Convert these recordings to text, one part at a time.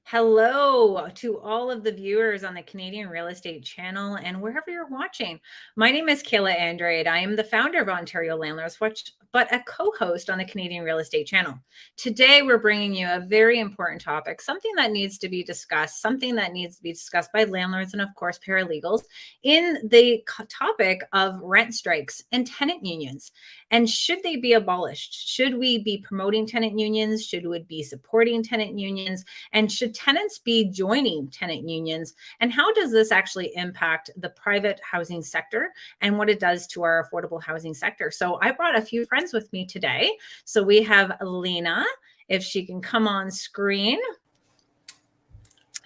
Hello to all of the viewers on the Canadian Real Estate Channel and wherever you're watching. My name is Kayla Andrade. I am the founder of Ontario Landlords, but a co-host on the Canadian Real Estate Channel. Today, we're bringing you a very important topic, something that needs to be discussed, by landlords and, of course, paralegals in the topic of rent strikes and tenant unions. And should they be abolished? Should we be promoting tenant unions? Should we be supporting tenant unions? And should tenants be joining tenant unions? And how does this actually impact the private housing sector and what it does to our affordable housing sector? So I brought a few friends with me today. So we have Lena, if she can come on screen.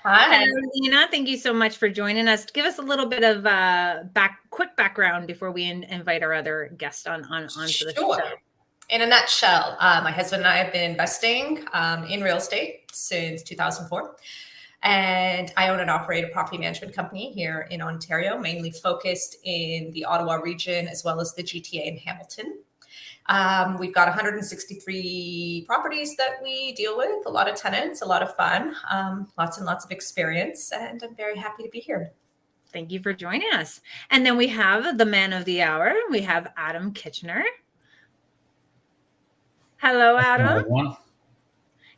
Hi. Hello, Lena. Thank you so much for joining us. Give us a little bit of quick background before we invite our other guest onto the show. In a nutshell, my husband and I have been investing in real estate since 2004. And I own and operate a property management company here in Ontario, mainly focused in the Ottawa region as well as the GTA and Hamilton. We've got 163 properties that we deal with, a lot of tenants, a lot of fun, lots and lots of experience, and I'm very happy to be here. Thank you for joining us. And then we have the man of the hour. We have Adam Kitchener. Hello, Adam. Hello, everyone.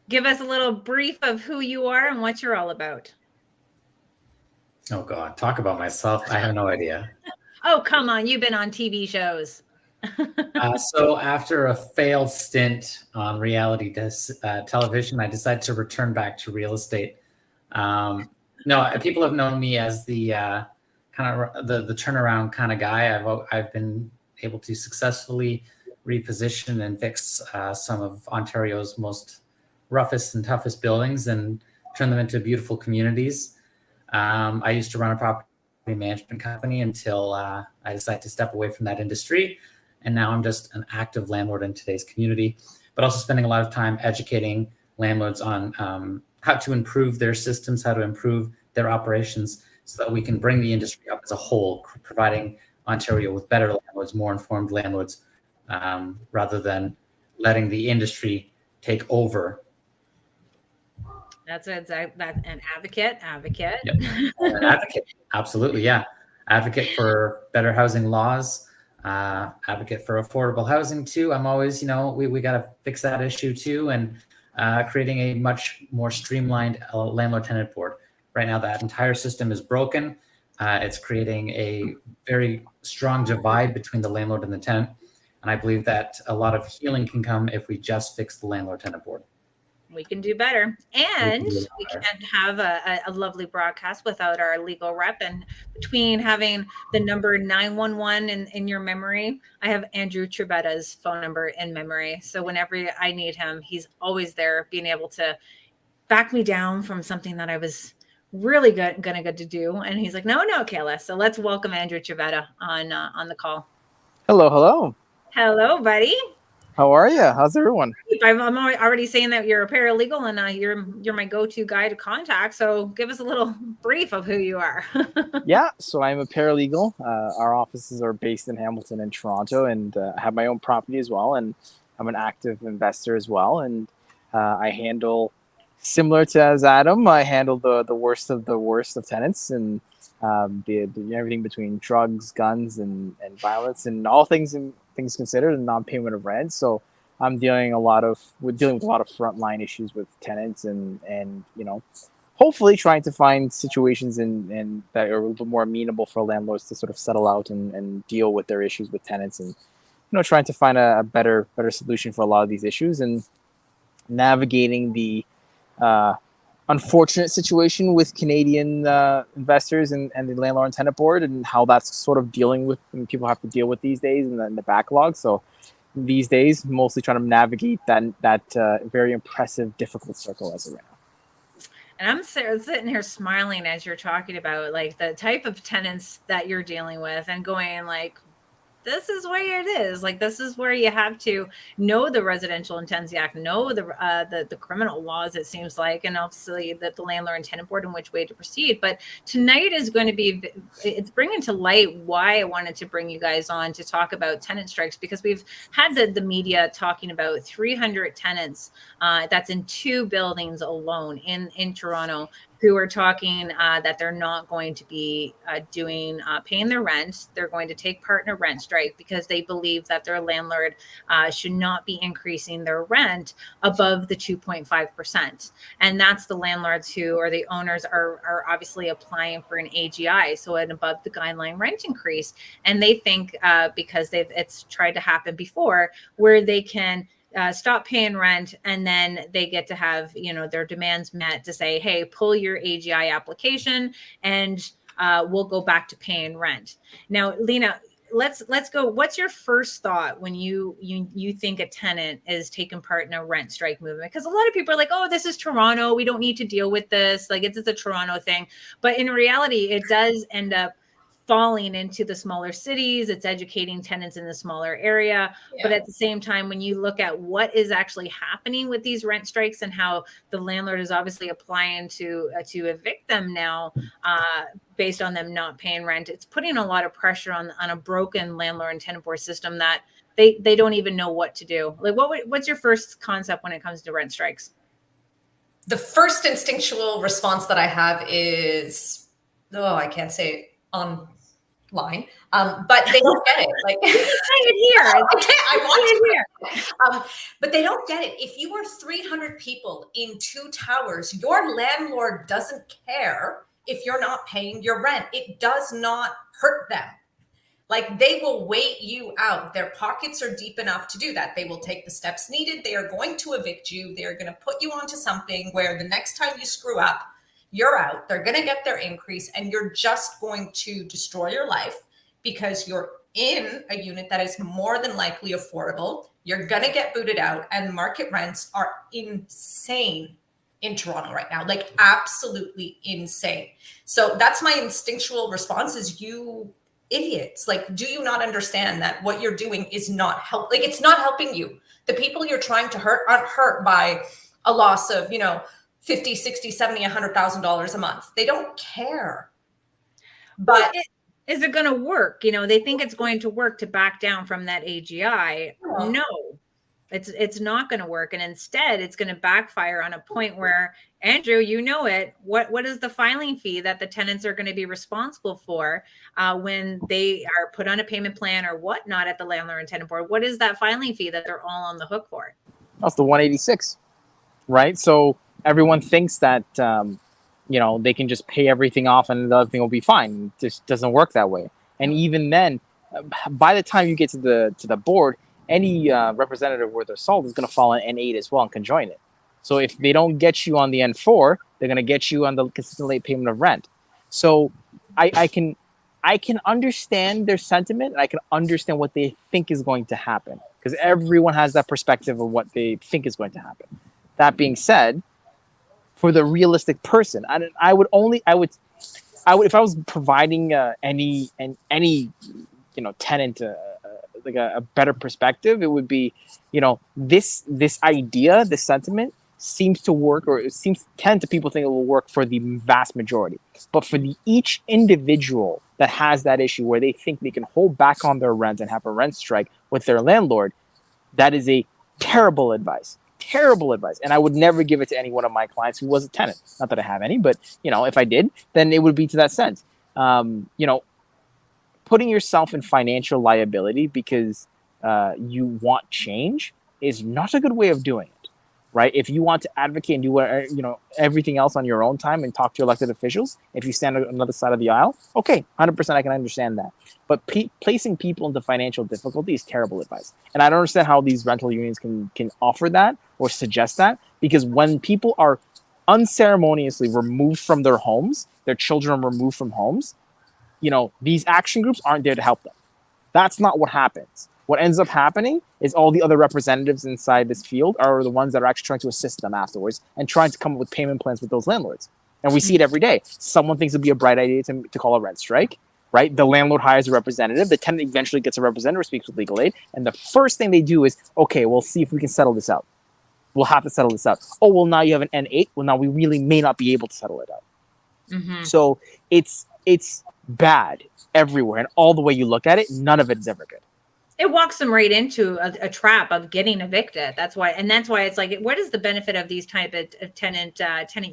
Give us a little brief of who you are and what you're all about. Oh, God. Talk about myself. I have no idea. Oh, come on. You've been on TV shows. So after a failed stint on reality television, I decided to return back to real estate. No, people have known me as the kind of the turnaround kind of guy. I've been able to successfully reposition and fix some of Ontario's most roughest and toughest buildings and turn them into beautiful communities. I used to run a property management company until I decided to step away from that industry. And now I'm just an active landlord in today's community, but also spending a lot of time educating landlords on how to improve their systems, how to improve their operations so that we can bring the industry up as a whole, providing Ontario with better landlords, more informed landlords, rather than letting the industry take over. That's an advocate. Yep. An advocate, absolutely, yeah. Advocate for better housing laws, advocate for affordable housing too. I'm always, we got to fix that issue too, and creating a much more streamlined landlord-tenant board. Right now, that entire system is broken. It's creating a very strong divide between the landlord and the tenant. And I believe that a lot of healing can come if we just fix the landlord-tenant board. We can do better. And we can't have a lovely broadcast without our legal rep. And between having the number 911 in your memory, I have Andrew Choubeta's phone number in memory. So whenever I need him, he's always there, being able to back me down from something that I was really good to do. And he's like, no, Kayla. So let's welcome Andrew Choubeta on the call. Hello. Hello, buddy. How are you? How's everyone? I'm already saying that you're a paralegal and you're my go-to guy to contact. So give us a little brief of who you are. Yeah, so I'm a paralegal. Our offices are based in Hamilton and Toronto, and I have my own property as well. And I'm an active investor as well. And I handle, similar to as Adam, I handle the worst of tenants and everything between drugs, guns, and violence, and all things considered, and non-payment of rent. So I'm dealing with a lot of frontline issues with tenants, and hopefully trying to find situations and that are a little bit more amenable for landlords to sort of settle out and deal with their issues with tenants, and trying to find a better solution for a lot of these issues, and navigating the unfortunate situation with Canadian investors and the landlord and tenant board, and how that's sort of dealing with, and people have to deal with these days, and then the backlog. So these days, mostly trying to navigate that very impressive, difficult circle as of right now. And I'm sitting here smiling as you're talking about like the type of tenants that you're dealing with, and going like, this is where it is. Like, this is where you have to know the Residential Intensive Act, know the criminal laws, it seems like, and obviously that the Landlord and Tenant Board and which way to proceed. But tonight is going to be, it's bringing to light why I wanted to bring you guys on to talk about tenant strikes, because we've had the media talking about 300 tenants that's in 2 buildings alone in Toronto, who are talking that they're not going to be paying their rent. They're going to take part in a rent strike because they believe that their landlord should not be increasing their rent above the 2.5%. And that's the landlords who, or the owners, are obviously applying for an AGI, so an above the guideline rent increase. And they think because it's tried to happen before, where they can stop paying rent, and then they get to have, their demands met to say, hey, pull your AGI application and we'll go back to paying rent. Now, Lena, let's go. What's your first thought when you think a tenant is taking part in a rent strike movement? Because a lot of people are like, oh, this is Toronto, we don't need to deal with this. Like, it's a Toronto thing. But in reality, it does end up falling into the smaller cities. It's educating tenants in the smaller area. Yeah. But at the same time, when you look at what is actually happening with these rent strikes and how the landlord is obviously applying to evict them now, based on them not paying rent, it's putting a lot of pressure on a broken landlord and tenant board system that they don't even know what to do. Like, what's your first concept when it comes to rent strikes? The first instinctual response that I have is, I can't say it online, but they don't get it. Like, say it here. I want to here. But they don't get it. If you are 300 people in 2 towers, your landlord doesn't care if you're not paying your rent. It does not hurt them. Like, they will wait you out. Their pockets are deep enough to do that. They will take the steps needed. They are going to evict you. They are going to put you onto something where the next time you screw up, you're out. They're going to get their increase, and you're just going to destroy your life because you're in a unit that is more than likely affordable. You're going to get booted out, and market rents are insane in Toronto right now, like absolutely insane. So that's my instinctual response is, you idiots. Like, do you not understand that what you're doing is not like, it's not helping you. The people you're trying to hurt aren't hurt by a loss of, $50, $60, $70, $100,000 a month. They don't care. But is it going to work? They think it's going to work to back down from that AGI. No, it's not going to work. And instead, it's going to backfire on a point where, Andrew, what is the filing fee that the tenants are going to be responsible for when they are put on a payment plan or whatnot at the Landlord and Tenant Board? What is that filing fee that they're all on the hook for? That's the 186, right? So everyone thinks that, they can just pay everything off and the other thing will be fine. It just doesn't work that way. And even then, by the time you get to the board, any representative worth their salt is going to fall on N8 as well and can join it. So if they don't get you on the N4, they're going to get you on the consistent late payment of rent. So I can understand their sentiment, and I can understand what they think is going to happen, because everyone has that perspective of what they think is going to happen. That being said, for the realistic person, I would if I was providing any tenant like a better perspective, it would be, this idea, this sentiment seems to work, or it seems to people think it will work for the vast majority. But for each individual that has that issue where they think they can hold back on their rent and have a rent strike with their landlord, that is a terrible advice. And I would never give it to any one of my clients who was a tenant. Not that I have any, but if I did, then it would be to that sense. Putting yourself in financial liability because you want change is not a good way of doing it, right? If you want to advocate and do everything else on your own time and talk to elected officials, if you stand on another side of the aisle, okay, 100% I can understand that. But placing people into financial difficulty is terrible advice. And I don't understand how these rental unions can offer that or suggest that, because when people are unceremoniously removed from their homes, their children removed from homes, these action groups aren't there to help them. That's not what happens. What ends up happening is all the other representatives inside this field are the ones that are actually trying to assist them afterwards and trying to come up with payment plans with those landlords. And we see it every day. Someone thinks it'd be a bright idea to call a rent strike. right? The landlord hires a representative. The tenant eventually gets a representative, speaks with legal aid. And the first thing they do is, okay, we'll see if we can settle this out. We'll have to settle this out. Oh, well, now you have an N8. Well, now we really may not be able to settle it out. Mm-hmm. So it's bad everywhere. And all the way you look at it, none of it is ever good. It walks them right into a trap of getting evicted. That's why it's like, what is the benefit of these type of tenant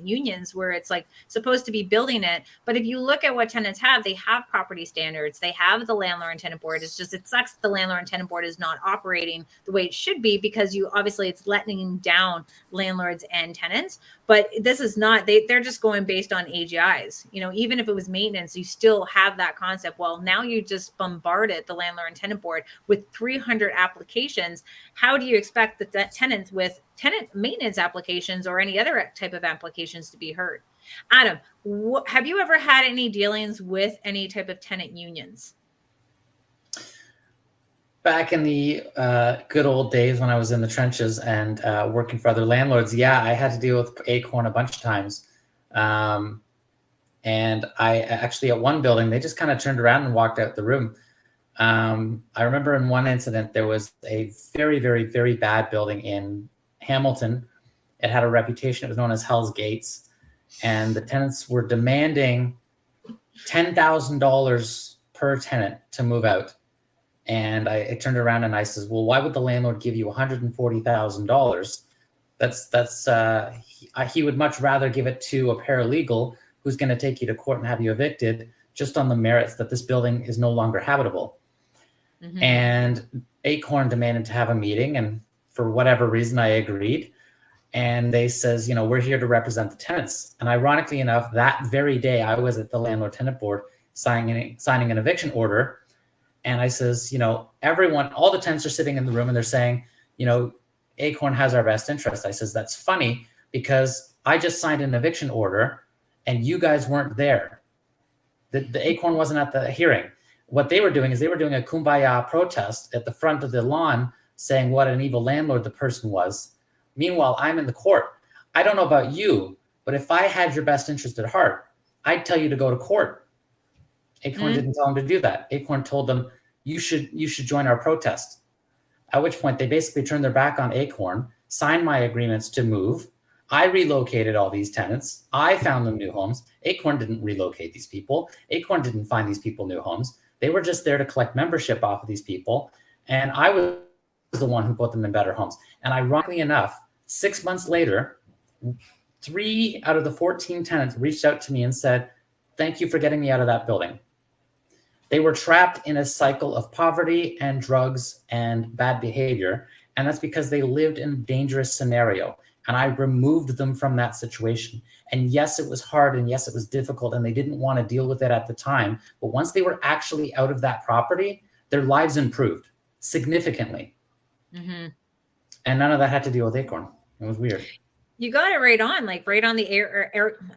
unions where it's like supposed to be building it? But if you look at what tenants have, they have property standards, they have the landlord and tenant board. It's just, it sucks the landlord and tenant board is not operating the way it should be, because it's letting down landlords and tenants. But this is not, they're just going based on AGIs. Even if it was maintenance, you still have that concept. Well, now you just bombarded the landlord and tenant board with 300 applications. How do you expect that tenants with tenant maintenance applications or any other type of applications to be heard? Adam, have you ever had any dealings with any type of tenant unions? Back in the good old days when I was in the trenches and working for other landlords, yeah, I had to deal with Acorn a bunch of times. And I actually, at one building, they just kind of turned around and walked out the room. I remember in one incident, there was a very, very, very bad building in Hamilton. It had a reputation. It was known as Hell's Gates. And the tenants were demanding $10,000 per tenant to move out. And I turned around and I says, well, why would the landlord give you $140,000? He would much rather give it to a paralegal who's going to take you to court and have you evicted just on the merits that this building is no longer habitable. Mm-hmm. And Acorn demanded to have a meeting, and for whatever reason, I agreed. And they says, we're here to represent the tenants. And ironically enough, that very day, I was at the landlord tenant board signing an eviction order. And I says, everyone, all the tenants are sitting in the room and they're saying, Acorn has our best interest. I says, that's funny because I just signed an eviction order and you guys weren't there. The Acorn wasn't at the hearing. What they were doing is they were doing a kumbaya protest at the front of the lawn saying what an evil landlord the person was. Meanwhile, I'm in the court. I don't know about you, but if I had your best interest at heart, I'd tell you to go to court. Acorn didn't tell them to do that. Acorn told them, you should join our protest. At which point they basically turned their back on Acorn, signed my agreements to move. I relocated all these tenants. I found them new homes. Acorn didn't relocate these people. Acorn didn't find these people new homes. They were just there to collect membership off of these people. And I was the one who put them in better homes. And ironically enough, 6 months later, 3 out of the 14 tenants reached out to me and said, thank you for getting me out of that building. They were trapped in a cycle of poverty and drugs and bad behavior. And that's because they lived in a dangerous scenario. And I removed them from that situation. And yes, it was hard. And yes, it was difficult. And they didn't want to deal with it at the time. But once they were actually out of that property, their lives improved significantly. Mm-hmm. And none of that had to deal with Acorn. It was weird. You got it right on, right on the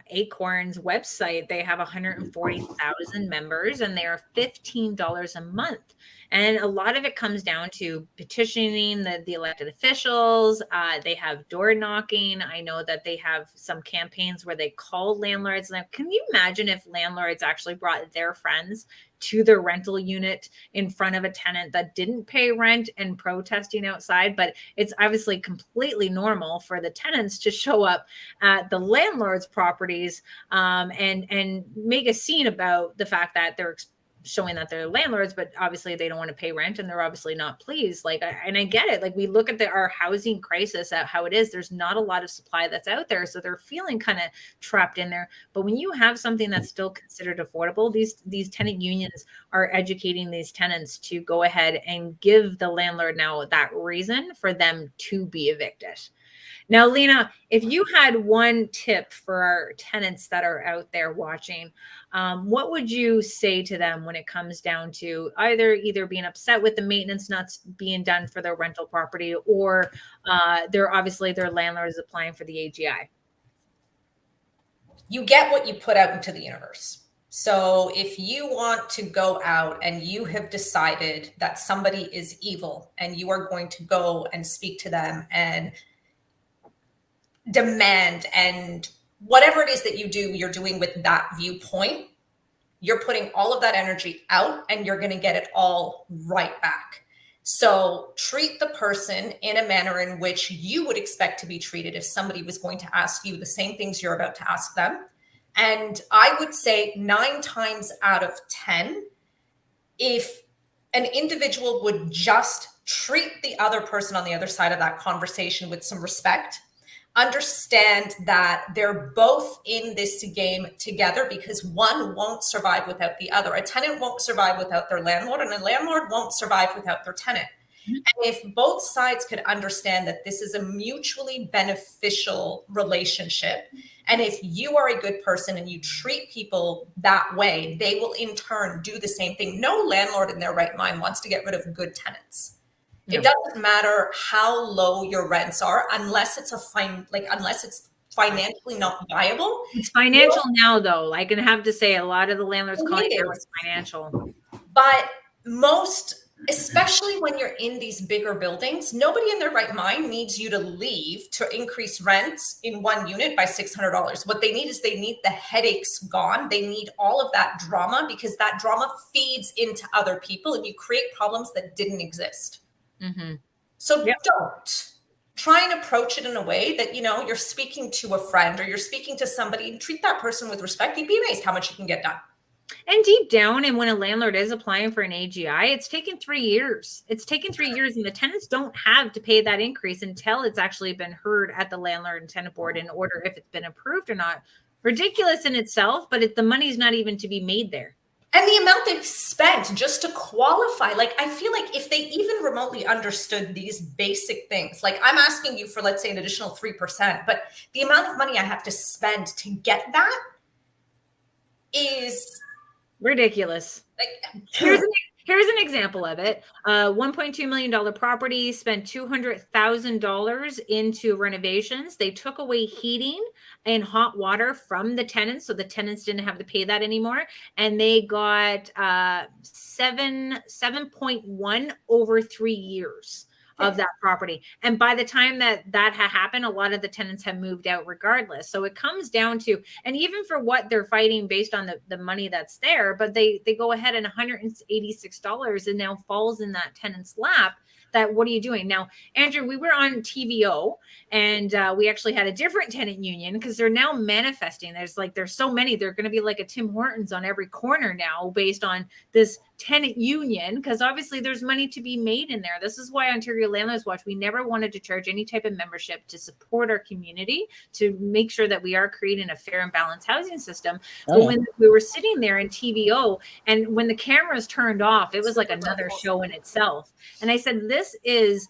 Acorn's website. They have 140,000 members and they are $15 a month. And a lot of it comes down to petitioning the elected officials. They have door knocking. I know that they have some campaigns where they call landlords. Now, can you imagine if landlords actually brought their friends to their rental unit in front of a tenant that didn't pay rent and protesting outside? But it's obviously completely normal for the tenants to show up at the landlord's properties and make a scene about the fact that they're showing that they're landlords, but obviously they don't want to pay rent and they're obviously not pleased. And I get it. We look at our housing crisis at how it is. There's not a lot of supply that's out there. So they're feeling kind of trapped in there. But when you have something that's still considered affordable, these tenant unions are educating these tenants to go ahead and give the landlord now that reason for them to be evicted. Now, Lena, if you had one tip for our tenants that are out there watching, what would you say to them when it comes down to either being upset with the maintenance not being done for their rental property, or their landlord is applying for the AGI? You get what you put out into the universe. So if you want to go out and you have decided that somebody is evil and you are going to go and speak to them and demand, and whatever it is that you do, you're doing with that viewpoint, you're putting all of that energy out and you're going to get it all right back. So treat the person in a manner in which you would expect to be treated if somebody was going to ask you the same things you're about to ask them. And I would say 9 times out of 10, if an individual would just treat the other person on the other side of that conversation with some respect, understand that they're both in this game together because one won't survive without the other. A tenant won't survive without their landlord, and a landlord won't survive without their tenant. Mm-hmm. And if both sides could understand that this is a mutually beneficial relationship, and if you are a good person and you treat people that way, they will in turn do the same thing. No landlord in their right mind wants to get rid of good tenants. It doesn't matter how low your rents are, unless it's unless it's financially not viable. It's financial now, though. I can have to say a lot of the landlords calling it was financial. But most, especially when you're in these bigger buildings, nobody in their right mind needs you to leave to increase rents in one unit by $600. What they need is they need the headaches gone. They need all of that drama, because that drama feeds into other people and you create problems that didn't exist. Mm-hmm. So don't try and approach it in a way that, you're speaking to a friend or you're speaking to somebody. Treat that person with respect. You'd be amazed how much you can get done. And deep down, and when a landlord is applying for an AGI, it's taken 3 years. It's taken 3 years, and the tenants don't have to pay that increase until it's actually been heard at the landlord and tenant board in order if it's been approved or not. Ridiculous in itself, but the money's not even to be made there. And the amount they've spent just to qualify, I feel like if they even remotely understood these basic things, I'm asking you for, let's say, an additional 3%, but the amount of money I have to spend to get that is ridiculous. Here's an example of it. $1.2 million property, spent $200,000 into renovations. They took away heating and hot water from the tenants, so the tenants didn't have to pay that anymore. And they got 7.1 over 3 years of that property. And by the time that had happened, a lot of the tenants have moved out regardless. So it comes down to, and even for what they're fighting based on the money that's there, but they go ahead and $186 and now falls in that tenant's lap. That what are you doing now, Andrew? We were on TVO and we actually had a different tenant union because they're now manifesting. There's so many. They're going to be like a Tim Hortons on every corner now based on this tenant union, because obviously there's money to be made in there. This is why Ontario Landlords Watch, we never wanted to charge any type of membership to support our community, to make sure that we are creating a fair and balanced housing system. But when we were sitting there in TVO and when the cameras turned off, it was like another show in itself. And I said, this is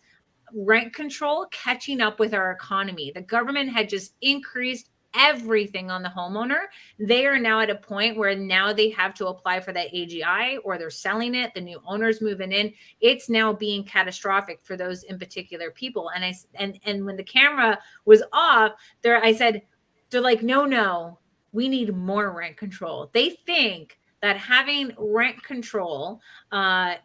rent control catching up with our economy. The government had just increased everything on the homeowner. They are now at a point where now they have to apply for that AGI, or they're selling it. The new owner's moving in. It's now being catastrophic for those in particular people. And when the camera was off there, I said, they're like, no, we need more rent control. They think that having rent control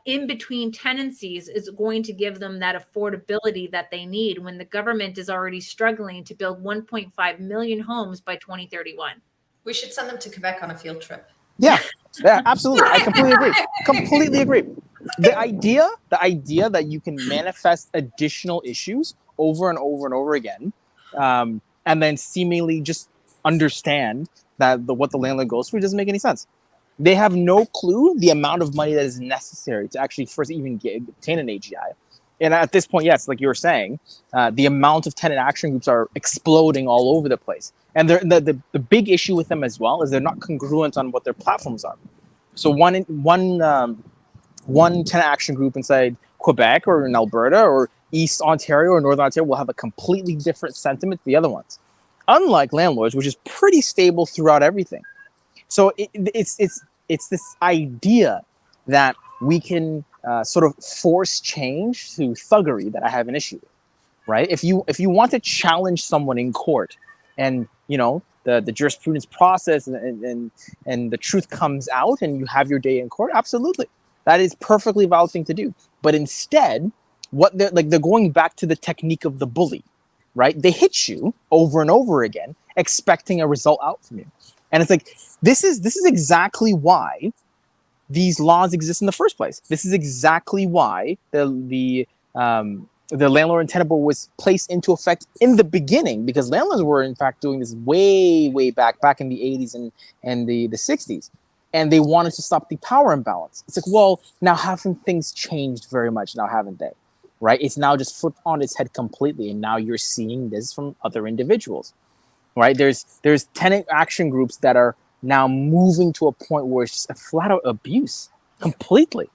in between tenancies is going to give them that affordability that they need when the government is already struggling to build 1.5 million homes by 2031. We should send them to Quebec on a field trip. Yeah, absolutely. I completely agree. The idea that you can manifest additional issues over and over and over again, and then seemingly just understand that what the landlord goes through doesn't make any sense. They have no clue the amount of money that is necessary to actually first even obtain an AGI. And at this point, yes, like you were saying, the amount of tenant action groups are exploding all over the place. And the big issue with them as well is they're not congruent on what their platforms are. So one tenant action group inside Quebec or in Alberta or East Ontario or Northern Ontario will have a completely different sentiment to the other ones. Unlike landlords, which is pretty stable throughout everything. So it's this idea that we can sort of force change through thuggery that I have an issue with, right? If you want to challenge someone in court, and the jurisprudence process and the truth comes out, and you have your day in court, absolutely, that is perfectly valid thing to do. But instead, what they're going back to the technique of the bully, right? They hit you over and over again, expecting a result out from you. And it's like, this is exactly why these laws exist in the first place. This is exactly why the landlord and tenant board was placed into effect in the beginning, because landlords were in fact doing this way back in the 80s and the 60s, and they wanted to stop the power imbalance. It's like, well, now haven't things changed very much now, haven't they? Right? It's now just flipped on its head completely, and now you're seeing this from other individuals. Right? There's tenant action groups that are now moving to a point where it's just a flat out abuse completely.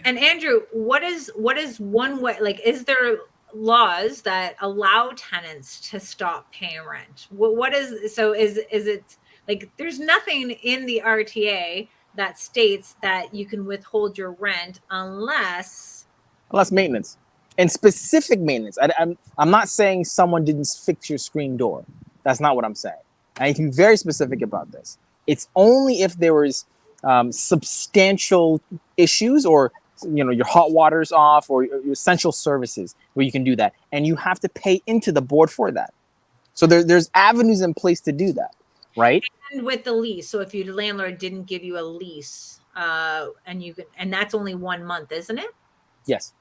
And Andrew, what is one way, like, is there laws that allow tenants to stop paying rent? What is, so is it like, there's nothing in the RTA that states that you can withhold your rent unless Maintenance, and specific maintenance. I'm not saying someone didn't fix your screen door. That's not what I'm saying. I need to be very specific about this. It's only if there was substantial issues, or your hot water's off, or your essential services, where you can do that, and you have to pay into the board for that. So there's avenues in place to do that, right? And with the lease, so if your landlord didn't give you a lease, and that's only 1 month, isn't it? Yes.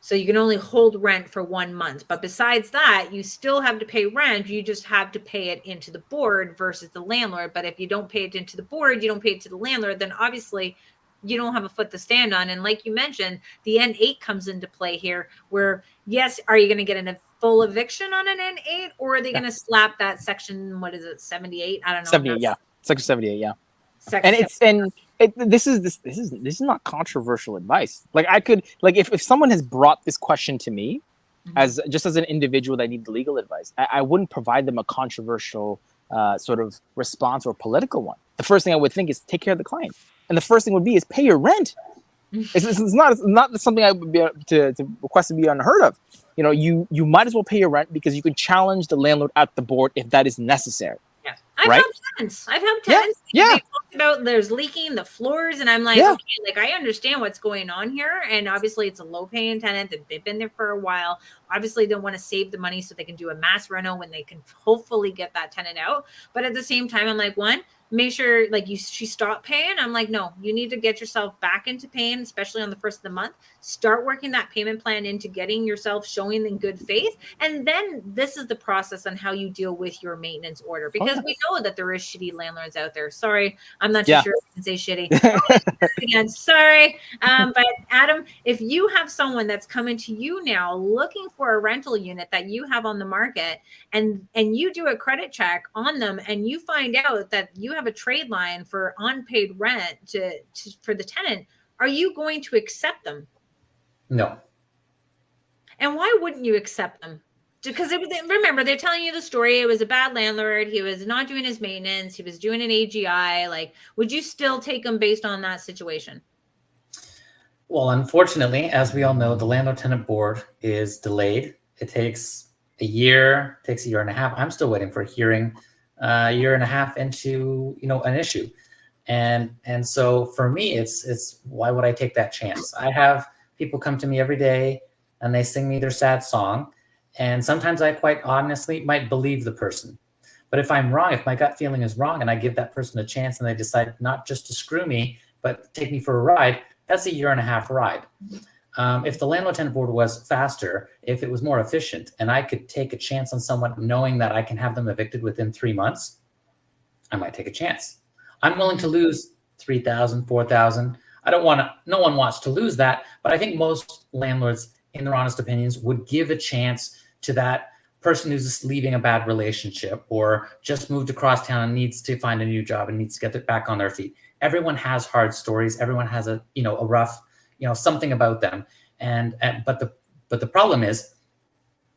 So you can only hold rent for 1 month. But besides that, you still have to pay rent. You just have to pay it into the board versus the landlord. But if you don't pay it into the board, you don't pay it to the landlord, then obviously you don't have a foot to stand on. And like you mentioned, the N8 comes into play here, where, yes, are you going to get a full eviction on an N8, or are they going to slap that section, what is it, 78? I don't know. 78, yeah. Section 78, yeah. Section this is not controversial advice. Like, I could, like, if someone has brought this question to me, as just as an individual that needs legal advice, I wouldn't provide them a controversial sort of response or political one. The first thing I would think is take care of the client, and the first thing would be is pay your rent. It's not something I would be to request to be unheard of. You might as well pay your rent, because you can challenge the landlord at the board if that is necessary. Yeah. I've helped tenants. Yeah. They talked about there's leaking the floors, and I'm like, okay, like, I understand what's going on here. And obviously it's a low paying tenant that they've been there for a while. Obviously they want to save the money so they can do a mass reno when they can hopefully get that tenant out. But at the same time, I'm like, one, make sure, like, she stopped paying. I'm like, no, you need to get yourself back into paying, especially on the first of the month. Start working that payment plan into getting yourself showing in good faith. And then this is the process on how you deal with your maintenance order, because we know that there is shitty landlords out there. Sorry, I'm not too sure if I can say shitty. Again, sorry. But Adam, if you have someone that's coming to you now looking for a rental unit that you have on the market, and you do a credit check on them, and you find out that you have a trade line for unpaid rent for the tenant, are you going to accept them? No. And why wouldn't you accept them? Because remember, they're telling you the story. It was a bad landlord. He was not doing his maintenance. He was doing an AGI. Like, would you still take them based on that situation? Well, unfortunately, as we all know, the Landlord Tenant Board is delayed. It takes a year, takes a year and a half. I'm still waiting for a hearing, a year and a half into an issue, and so for me, it's why would I take that chance? I have people come to me every day and they sing me their sad song, and sometimes I quite honestly might believe the person. But if I'm wrong, if my gut feeling is wrong, and I give that person a chance and they decide not just to screw me but take me for a ride, that's a year and a half ride. If the Landlord Tenant Board was faster, if it was more efficient, and I could take a chance on someone knowing that I can have them evicted within 3 months, I might take a chance. I'm willing to lose $3,000, $4,000. No one wants to lose that, but I think most landlords, in their honest opinions, would give a chance to that person who's just leaving a bad relationship, or just moved across town and needs to find a new job and needs to get back on their feet. Everyone has hard stories. Everyone has a rough, something about them. But the problem is,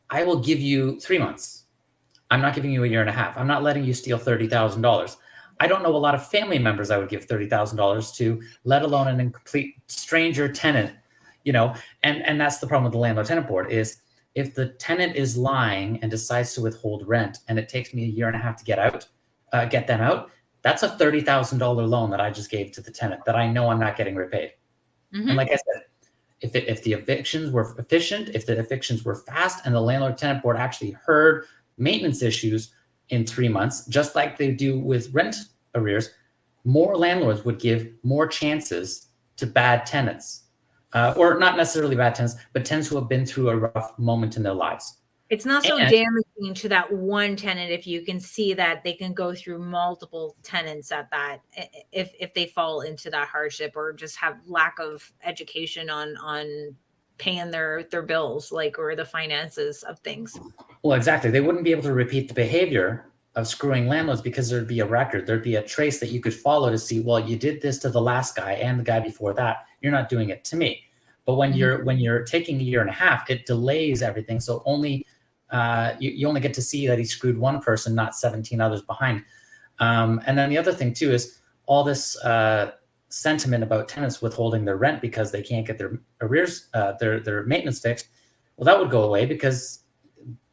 I will give you 3 months. I'm not giving you a year and a half. I'm not letting you steal $30,000. I don't know a lot of family members I would give $30,000 to, let alone an complete stranger tenant, and that's the problem with the Landlord Tenant Board is, if the tenant is lying and decides to withhold rent, and it takes me a year and a half to get them out, that's a $30,000 loan that I just gave to the tenant that I know I'm not getting repaid. And like I said, if the evictions were efficient, if the evictions were fast, and the Landlord Tenant Board actually heard maintenance issues in 3 months, just like they do with rent arrears, more landlords would give more chances to bad tenants, or not necessarily bad tenants, but tenants who have been through a rough moment in their lives. It's not so And- damaging to that one tenant if you can see that they can go through multiple tenants at that, if they fall into that hardship or just have lack of education on paying their bills, like, or the finances of things. Well, exactly. They wouldn't be able to repeat the behavior of screwing landlords because there'd be a record, there'd be a trace that you could follow to see, well, you did this to the last guy and the guy before that. You're not doing it to me. But when you're taking a year and a half, it delays everything. So only you only get to see that he screwed one person, not 17 others behind. And then the other thing too is all this sentiment about tenants withholding their rent because they can't get their arrears, their maintenance fixed. Well, that would go away because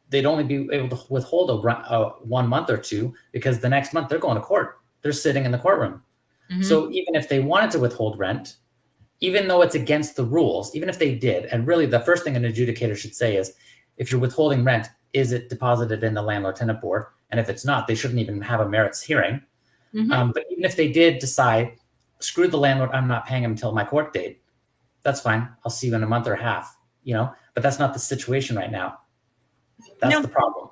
they'd only be able to withhold a 1 month or two, because the next month they're going to court. They're sitting in the courtroom. So even if they wanted to withhold rent, even though it's against the rules, even if they did, and really the first thing an adjudicator should say is, if you're withholding rent, is it deposited in the Landlord Tenant Board? And if it's not, they shouldn't even have a merits hearing. But even if they did decide, screw the landlord, I'm not paying him until my court date, that's fine. I'll see you in a month or a half, but that's not the situation right now. That's the problem.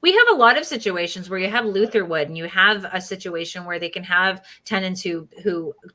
We have a lot of situations where you have Lutherwood, and you have a situation where they can have tenants who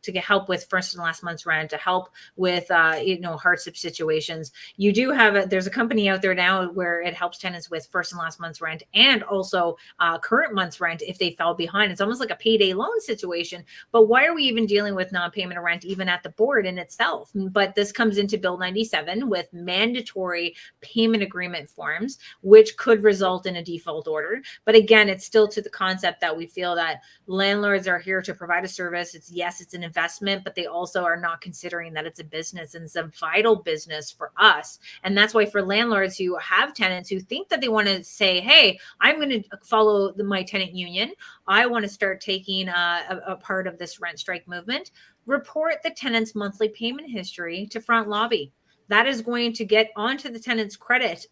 to get help with first and last month's rent, to help with hardship situations. You do have there's a company out there now where it helps tenants with first and last month's rent, and also current month's rent if they fell behind. It's almost like a payday loan situation. But why are we even dealing with non-payment of rent even at the board in itself? But this comes into Bill 97 with mandatory payment agreement forms, which could result in a default order. But again, it's still to the concept that we feel that landlords are here to provide a service. It's an investment, but they also are not considering that it's a business, and it's a vital business for us. And that's why for landlords who have tenants who think that they want to say, hey, I'm going to follow my tenant union, I want to start taking a part of this rent strike movement, report the tenant's monthly payment history to FrontLobby. That is going to get onto the tenant's credit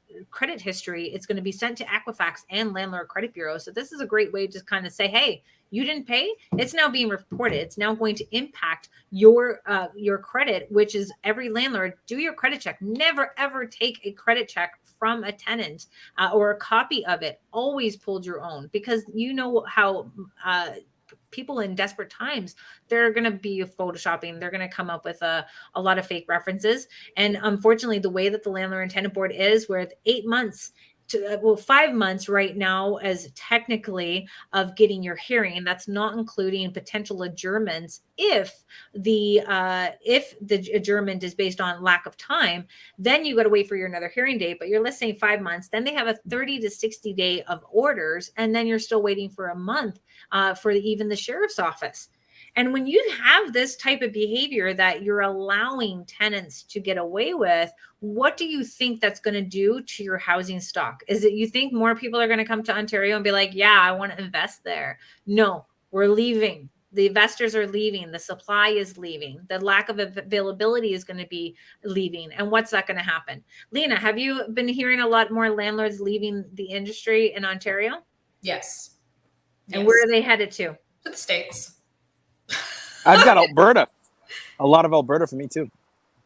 history. It's going to be sent to Equifax and Landlord Credit Bureau. So this is a great way to kind of say, hey, you didn't pay. It's now being reported. It's now going to impact your credit, which is every landlord, do your credit check. Never, ever take a credit check from a tenant or a copy of it. Always pull your own, because you know how people in desperate times, they're going to be photoshopping. They're going to come up with a lot of fake references. And unfortunately, the way that the Landlord and Tenant Board is, with 8 months to 5 months right now as technically of getting your hearing, that's not including potential adjournments. If the adjournment is based on lack of time, then you got to wait for your another hearing date. But you're listing 5 months, then they have a 30 to 60 day of orders, and then you're still waiting for a month for even the sheriff's office. And when you have this type of behavior that you're allowing tenants to get away with, what do you think that's going to do to your housing stock? Is it you think more people are going to come to Ontario and be like, yeah, I want to invest there? No, we're leaving. The investors are leaving. The supply is leaving. The lack of availability is going to be leaving. And what's that going to happen? Lena, have you been hearing a lot more landlords leaving the industry in Ontario? Yes. And where are they headed to? To the States. I've got Alberta. A lot of Alberta for me too.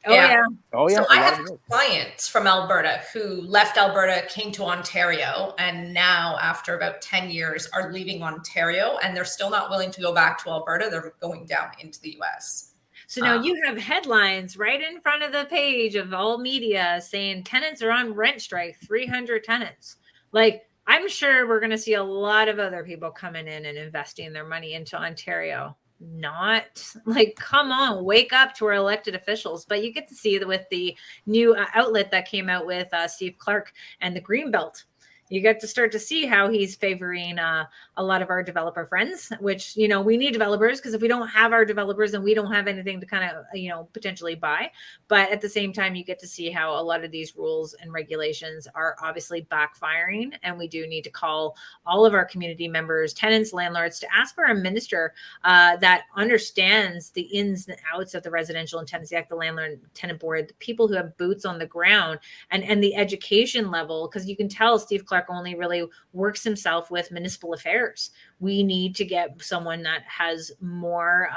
Oh yeah. Oh yeah. So I have clients from Alberta who left Alberta, came to Ontario, and now after about 10 years are leaving Ontario, and they're still not willing to go back to Alberta. They're going down into the US. So now you have headlines right in front of the page of all media saying tenants are on rent strike, 300 tenants. Like, I'm sure we're going to see a lot of other people coming in and investing their money into Ontario. Not like, come on, wake up to our elected officials. But you get to see with the new outlet that came out with Steve Clark and the Greenbelt. You get to start to see how he's favoring a lot of our developer friends, which, we need developers, because if we don't have our developers, then we don't have anything to kind of, potentially buy. But at the same time, you get to see how a lot of these rules and regulations are obviously backfiring. And we do need to call all of our community members, tenants, landlords, to ask for a minister that understands the ins and outs of the Residential and Tenancy Act, the Landlord and Tenant Board, the people who have boots on the ground, and the education level. Because you can tell Steve Clark truck only really works himself with municipal affairs. We need to get someone that has more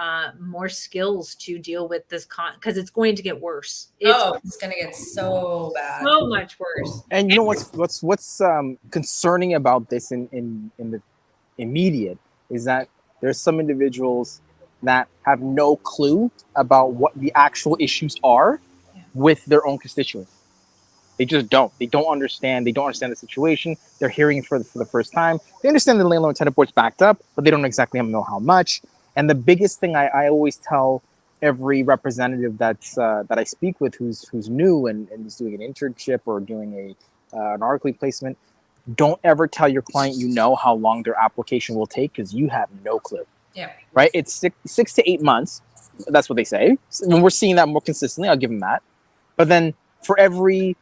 skills to deal with this because it's going to get worse. It's going to get so bad. So much worse. And you know what's concerning about this in the immediate is that there's some individuals that have no clue about what the actual issues are with their own constituents. They just don't. They don't understand. They don't understand the situation. They're hearing it for the first time. They understand the landlord tenant board's backed up, but they don't exactly know how much. And the biggest thing I always tell every representative that I speak with who's new and is doing an internship or doing an article placement, don't ever tell your client how long their application will take, because you have no clue. Yeah. Right? It's 6 to 8 months. That's what they say. When we're seeing that more consistently, I'll give them that. But then for every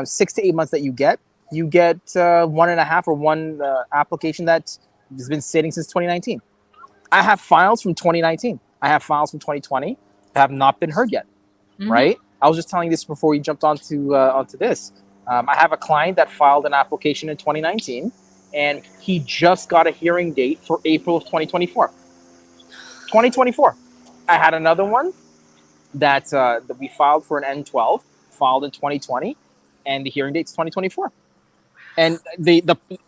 6 to 8 months that you get 1.5 or one application that has been sitting since 2019. I have files from 2019. I have files from 2020 that have not been heard yet. Mm-hmm. Right? I was just telling you this before we jumped onto this. I have a client that filed an application in 2019, and he just got a hearing date for April of 2024. 2024. I had another one that we filed for an N12, filed in 2020, and the hearing date's 2024. And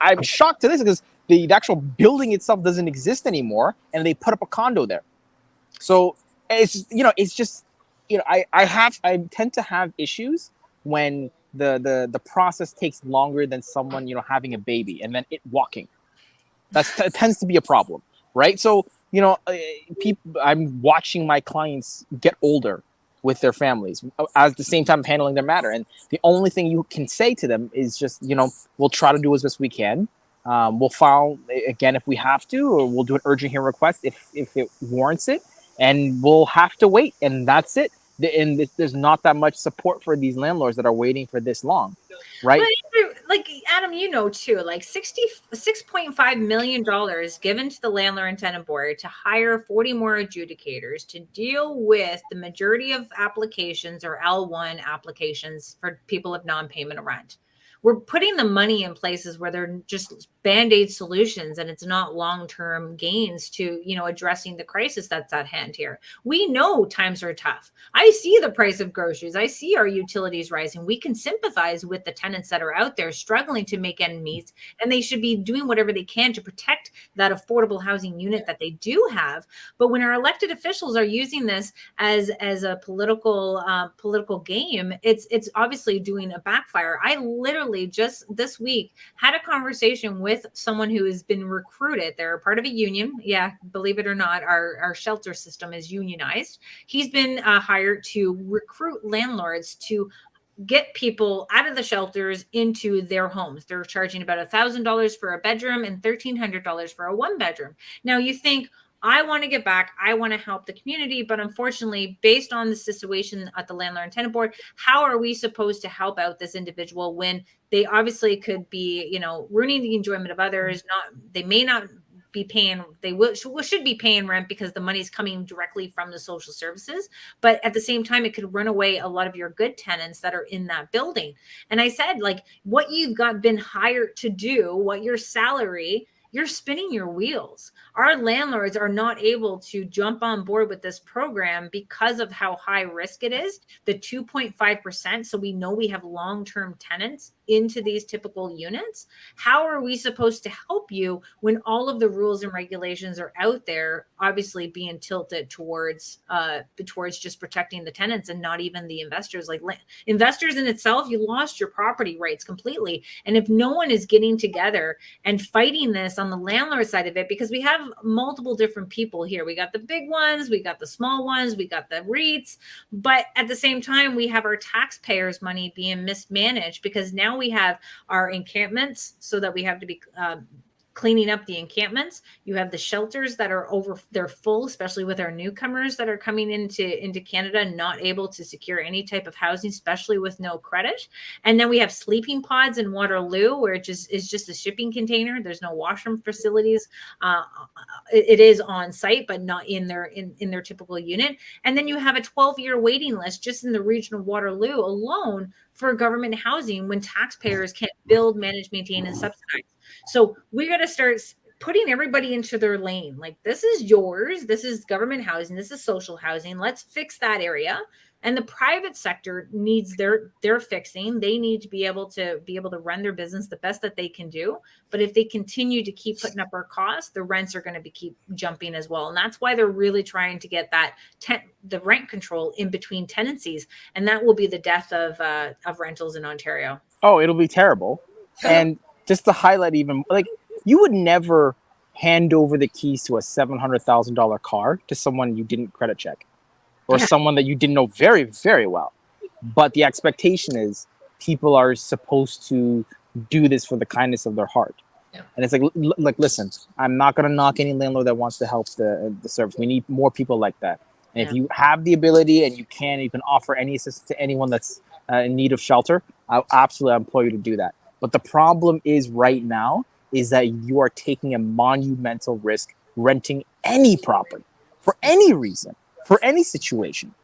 I'm shocked to this because the actual building itself doesn't exist anymore, and they put up a condo there. So it's just I tend to have issues when the process takes longer than someone having a baby and then it walking. That tends to be a problem, right? So I'm watching my clients get older with their families at the same time handling their matter, and the only thing you can say to them is just we'll try to do as best we can. We'll file again if we have to, or we'll do an urgent hearing request if it warrants it, and we'll have to wait, and that's it. And there's not that much support for these landlords that are waiting for this long, right? Well, like Adam, too, like $66.5 million given to the Landlord and Tenant Board to hire 40 more adjudicators to deal with the majority of applications or L1 applications for people of non-payment of rent. We're putting the money in places where they're just Band-Aid solutions, and it's not long-term gains to, addressing the crisis that's at hand here. We know times are tough. I see the price of groceries. I see our utilities rising. We can sympathize with the tenants that are out there struggling to make ends meet, and they should be doing whatever they can to protect that affordable housing unit that they do have. But when our elected officials are using this as a political game, it's obviously doing a backfire. I literally just this week had a conversation with someone who has been recruited. They're part of a union. Yeah, believe it or not, our shelter system is unionized. He's been hired to recruit landlords to get people out of the shelters into their homes. They're charging about $1,000 for a bedroom and $1,300 for a one bedroom. Now you think, I want to get back. I want to help the community. But unfortunately, based on the situation at the Landlord and Tenant Board, how are we supposed to help out this individual when they obviously could be, ruining the enjoyment of others? They may not be paying, should be paying rent because the money's coming directly from the social services. But at the same time, it could run away a lot of your good tenants that are in that building. And I said, what you've been hired to do, what your salary, you're spinning your wheels. Our landlords are not able to jump on board with this program because of how high risk it is, the 2.5%. So we know we have long-term tenants into these typical units. How are we supposed to help you when all of the rules and regulations are out there, obviously being tilted towards just protecting the tenants and not even the investors? Investors in itself, you lost your property rights completely. And if no one is getting together and fighting this on the landlord side of it, because we have multiple different people here. We got the big ones, we got the small ones, we got the REITs, but at the same time, we have our taxpayers' money being mismanaged because now we have our encampments so that we have to be cleaning up the encampments. You have the shelters that are they're full, especially with our newcomers that are coming into Canada, not able to secure any type of housing, especially with no credit. And then we have sleeping pods in Waterloo, where it is just a shipping container. There's no washroom facilities. It is on site, but not in their typical unit. And then you have a 12-year waiting list just in the region of Waterloo alone for government housing when taxpayers can't build, manage, maintain, and subsidize. So we got to start putting everybody into their lane. Like, this is yours. This is government housing. This is social housing. Let's fix that area. And the private sector needs their fixing. They need to be able to run their business the best that they can do. But if they continue to keep putting up our costs, the rents are going to be keep jumping as well. And that's why they're really trying to get that the rent control in between tenancies. And that will be the death of rentals in Ontario. Oh, it'll be terrible. And just to highlight even, like, you would never hand over the keys to a $700,000 car to someone you didn't credit check, or someone that you didn't know very, very well. But the expectation is people are supposed to do this for the kindness of their heart. Yeah. And it's like, listen, I'm not going to knock any landlord that wants to help the service. We need more people like that. And if you have the ability and you can offer any assistance to anyone that's in need of shelter, I'll absolutely implore you to do that. But the problem is right now is that you are taking a monumental risk renting any property for any reason, for any situation.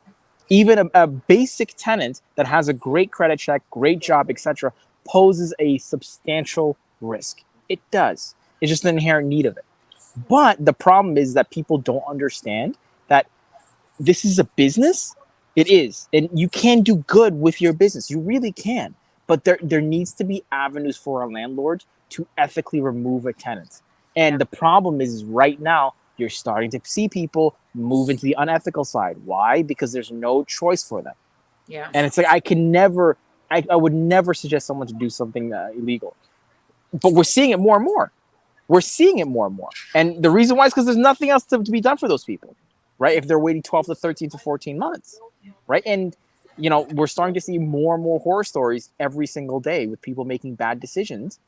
Even a basic tenant that has a great credit check, great job, etc., poses a substantial risk. It does. It's just an inherent need of it. But the problem is that people don't understand that this is a business. It is. And you can do good with your business. You really can. But there needs to be avenues for our landlords to ethically remove a tenant. And the problem is right now, you're starting to see people move into the unethical side. Why? Because there's no choice for them. Yeah. And it's like, I would never suggest someone to do something illegal. But we're seeing it more and more. And the reason why is because there's nothing else to be done for those people, right? If they're waiting 12 to 13 to 14 months, right? And, we're starting to see more and more horror stories every single day with people making bad decisions.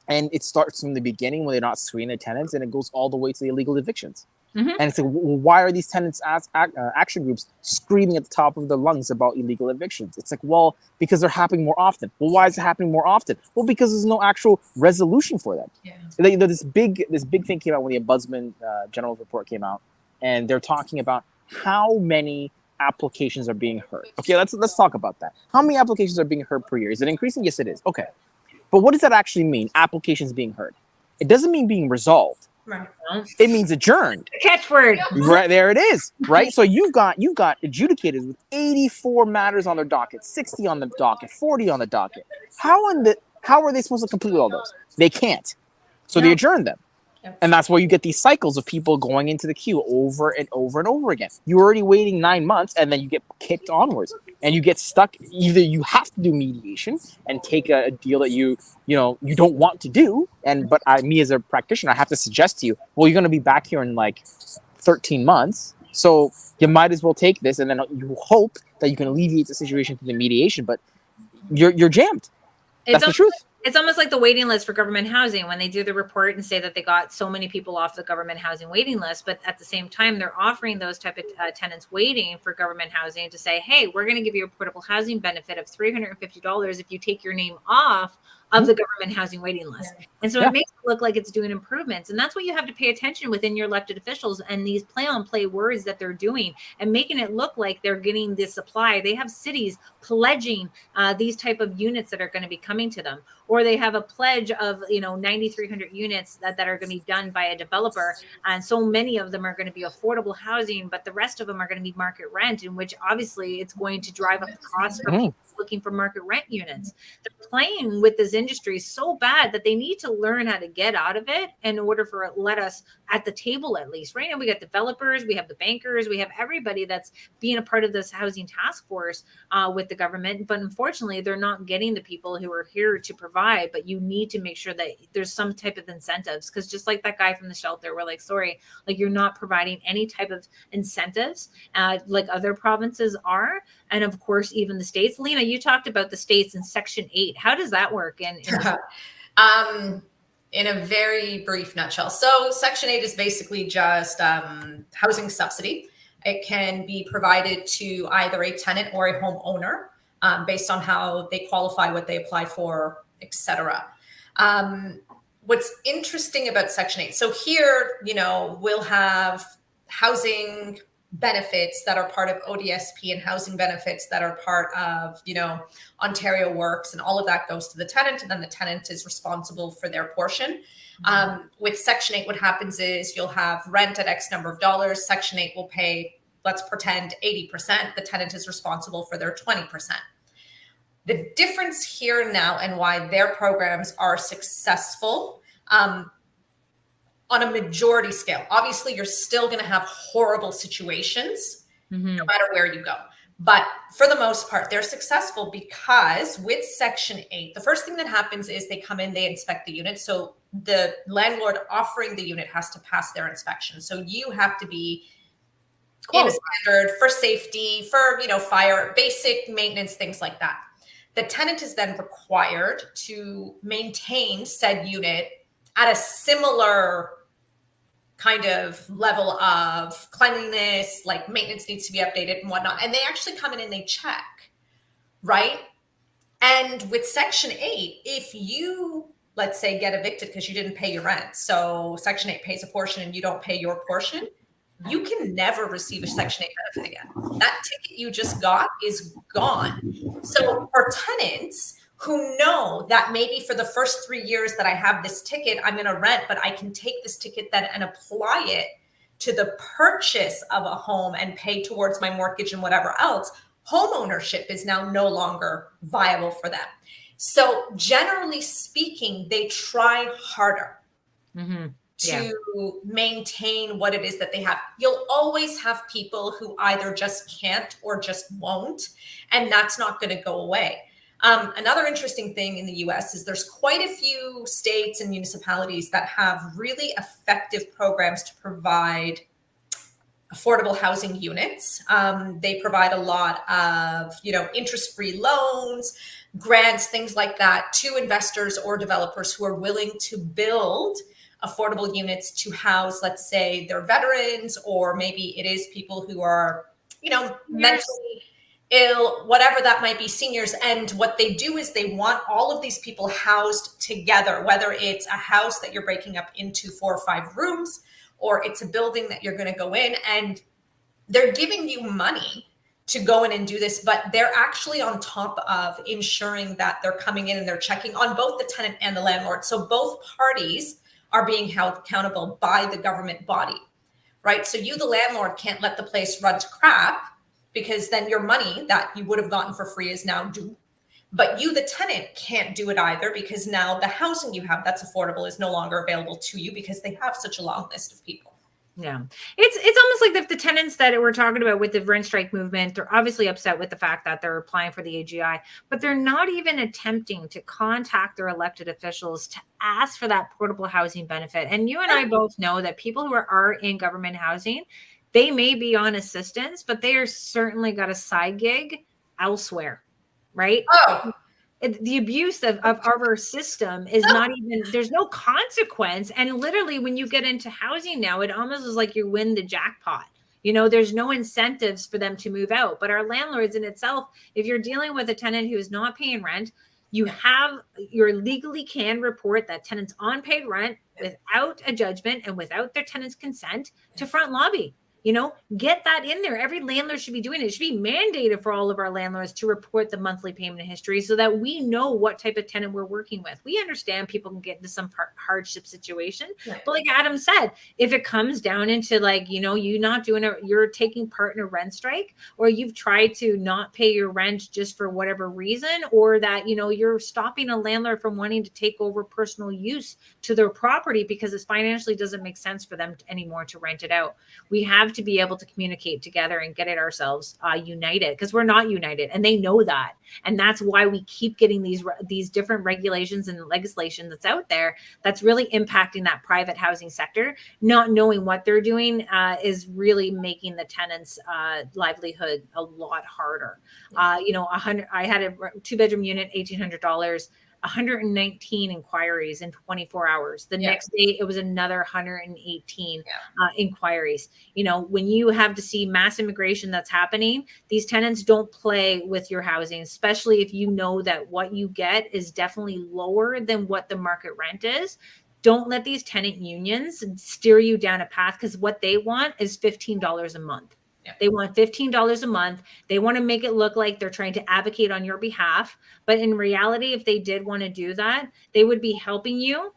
And it starts from the beginning when they're not screening the tenants, and it goes all the way to the illegal evictions. Mm-hmm. And it's like, why are these tenants action groups screaming at the top of their lungs about illegal evictions? It's like, well, because they're happening more often. Well, why is it happening more often? Well, because there's no actual resolution for them. Yeah. This big thing came out when the Ombudsman General report came out, and they're talking about how many applications are being heard. Okay, let's talk about that. How many applications are being heard per year? Is it increasing? Yes, it is. Okay. But what does that actually mean, applications being heard? It doesn't mean being resolved. Right. It means adjourned. Catchword. Right, there it is. Right? So you've got adjudicators with 84 matters on their docket, 60 on the docket, 40 on the docket. How are they supposed to complete all those? They can't. So they adjourn them. Yep. And that's why you get these cycles of people going into the queue over and over and over again. You're already waiting 9 months, and then you get kicked onwards, and you get stuck. Either you have to do mediation and take a deal that you don't want to do, but me as a practitioner, I have to suggest to you, well, you're going to be back here in like 13 months, so you might as well take this, and then you hope that you can alleviate the situation through the mediation, but you're jammed. That's the truth. It's almost like the waiting list for government housing when they do the report and say that they got so many people off the government housing waiting list. But at the same time, they're offering those type of tenants waiting for government housing to say, hey, we're going to give you a portable housing benefit of $350 if you take your name off of the government housing waiting list. And so it makes it look like it's doing improvements. And that's what you have to pay attention within your elected officials and these play-on-play words that they're doing and making it look like they're getting this supply. They have cities pledging these type of units that are going to be coming to them. Or they have a pledge of 9,300 units that are going to be done by a developer. And so many of them are going to be affordable housing, but the rest of them are going to be market rent, in which obviously it's going to drive up the cost for people looking for market rent units. They're playing with this industry so bad that they need to learn how to get out of it in order for it let us at the table at least. Right now we got developers, we have the bankers, we have everybody that's being a part of this housing task force with the government. But unfortunately, they're not getting the people who are here to provide. But you need to make sure that there's some type of incentives, because just like that guy from the shelter, we're like, sorry, like you're not providing any type of incentives like other provinces are. And of course, even the states. Lena, you talked about the states in Section 8. How does that work? In a very brief nutshell. So Section 8 is basically just housing subsidy. It can be provided to either a tenant or a homeowner based on how they qualify, what they apply for, etc. What's interesting about Section 8, so here, we'll have housing benefits that are part of ODSP and housing benefits that are part of, Ontario Works, and all of that goes to the tenant, and then the tenant is responsible for their portion. With Section 8, what happens is you'll have rent at X number of dollars. Section 8 will pay, let's pretend, 80%. The tenant is responsible for their 20%. The difference here now, and why their programs are successful on a majority scale, obviously you're still going to have horrible situations no matter where you go. But for the most part, they're successful because with Section 8, the first thing that happens is they come in, they inspect the unit. So the landlord offering the unit has to pass their inspection. So you have to be in a standard for safety, for, fire, basic maintenance, things like that. The tenant is then required to maintain said unit at a similar kind of level of cleanliness, like maintenance needs to be updated and whatnot. And they actually come in and they check, right? And with Section 8, if you, let's say, get evicted because you didn't pay your rent, so Section 8 pays a portion and you don't pay your portion, you can never receive a Section 8 benefit again. That ticket you just got is gone. So for tenants who know that maybe for the first 3 years that I have this ticket, I'm going to rent, but I can take this ticket then and apply it to the purchase of a home and pay towards my mortgage and whatever else, home ownership is now no longer viable for them. So generally speaking, they try harder to maintain what it is that they have. You'll always have people who either just can't or just won't, and that's not going to go away. Another interesting thing in the US is there's quite a few states and municipalities that have really effective programs to provide affordable housing units. They provide a lot of, interest-free loans, grants, things like that to investors or developers who are willing to build affordable units to house, let's say, their veterans, or maybe it is people who are, mentally ill, whatever that might be, seniors. And what they do is they want all of these people housed together, whether it's a house that you're breaking up into 4 or 5 rooms, or it's a building that you're going to go in, and they're giving you money to go in and do this, but they're actually on top of ensuring that they're coming in and they're checking on both the tenant and the landlord. So both parties are being held accountable by the government body, right? So you, the landlord, can't let the place run to crap, because then your money that you would have gotten for free is now due. But you, the tenant, can't do it either, because now the housing you have that's affordable is no longer available to you because they have such a long list of people. Yeah. It's almost like if the tenants that we're talking about with the rent strike movement, they're obviously upset with the fact that they're applying for the AGI, but they're not even attempting to contact their elected officials to ask for that portable housing benefit. And you and I both know that people who are in government housing, they may be on assistance, but they are certainly got a side gig elsewhere, right? Oh. The abuse of our system is not even, there's no consequence. And literally when you get into housing now, it almost is like you win the jackpot. There's no incentives for them to move out. But our landlords in itself, if you're dealing with a tenant who is not paying rent, you legally can report that tenant's unpaid rent without a judgment and without their tenant's consent to FrontLobby. Get that in there. Every landlord should be doing it. It should be mandated for all of our landlords to report the monthly payment history so that we know what type of tenant we're working with. We understand people can get into some hardship situation, but like Adam said, if it comes down into you not doing you're taking part in a rent strike, or you've tried to not pay your rent just for whatever reason, or that, you're stopping a landlord from wanting to take over personal use to their property because it financially doesn't make sense for them anymore to rent it out. We have to be able to communicate together and get it ourselves united, because we're not united, and they know that. And that's why we keep getting these different regulations and legislation that's out there that's really impacting that private housing sector. Not knowing what they're doing is really making the tenants' livelihood a lot harder. I had a 2-bedroom unit, $1,800. 119 inquiries in 24 hours. The next day, it was another 118 inquiries. When you have to see mass immigration that's happening, these tenants don't play with your housing, especially if you know that what you get is definitely lower than what the market rent is. Don't let these tenant unions steer you down a path, because what they want is $15 a month. They want $15 a month. They want to make it look like they're trying to advocate on your behalf. But in reality, if they did want to do that, they would be helping you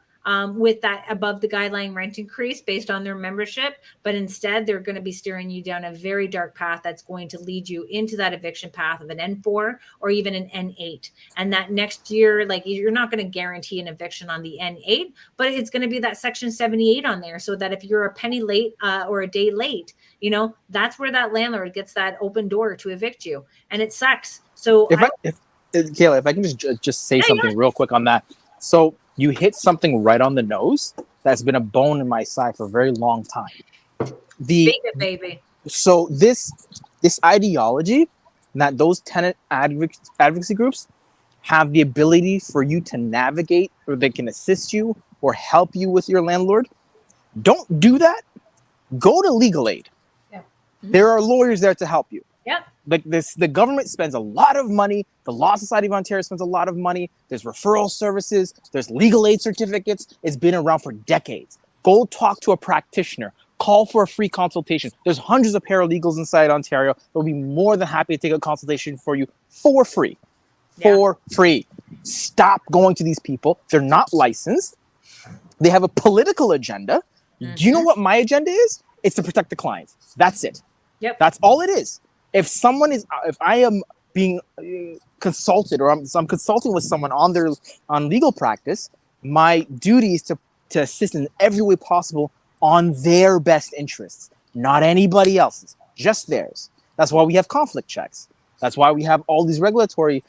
with that above the guideline rent increase based on their membership. But instead, they're going to be steering you down a very dark path that's going to lead you into that eviction path of an N4 or even an N8. And that next year, like, you're not going to guarantee an eviction on the N8, but it's going to be that Section 78 on there, so that if you're a penny late or a day late, you know, that's where that landlord gets that open door to evict you. And it sucks. So Kayla, if I can just say something real quick on that. So you hit something right on the nose that's been a bone in my side for a very long time. Speak it, baby. So this ideology that those tenant advocacy groups have the ability for you to navigate, or they can assist you or help you with your landlord. Don't do that. Go to legal aid. Yeah. There are lawyers there to help you. Yep. Like this, the government spends a lot of money. The Law Society of Ontario spends a lot of money. There's referral services. There's legal aid certificates. It's been around for decades. Go talk to a practitioner. Call for a free consultation. There's hundreds of paralegals inside Ontario that will be more than happy to take a consultation for you for free. For free. Stop going to these people. They're not licensed. They have a political agenda. Mm-hmm. Do you know what my agenda is? It's to protect the clients. That's it. Yep. That's all it is. If I am being consulted, or I'm consulting with someone on legal practice, my duty is to assist in every way possible on their best interests, not anybody else's, just theirs. That's why we have conflict checks. That's why we have all these regulatory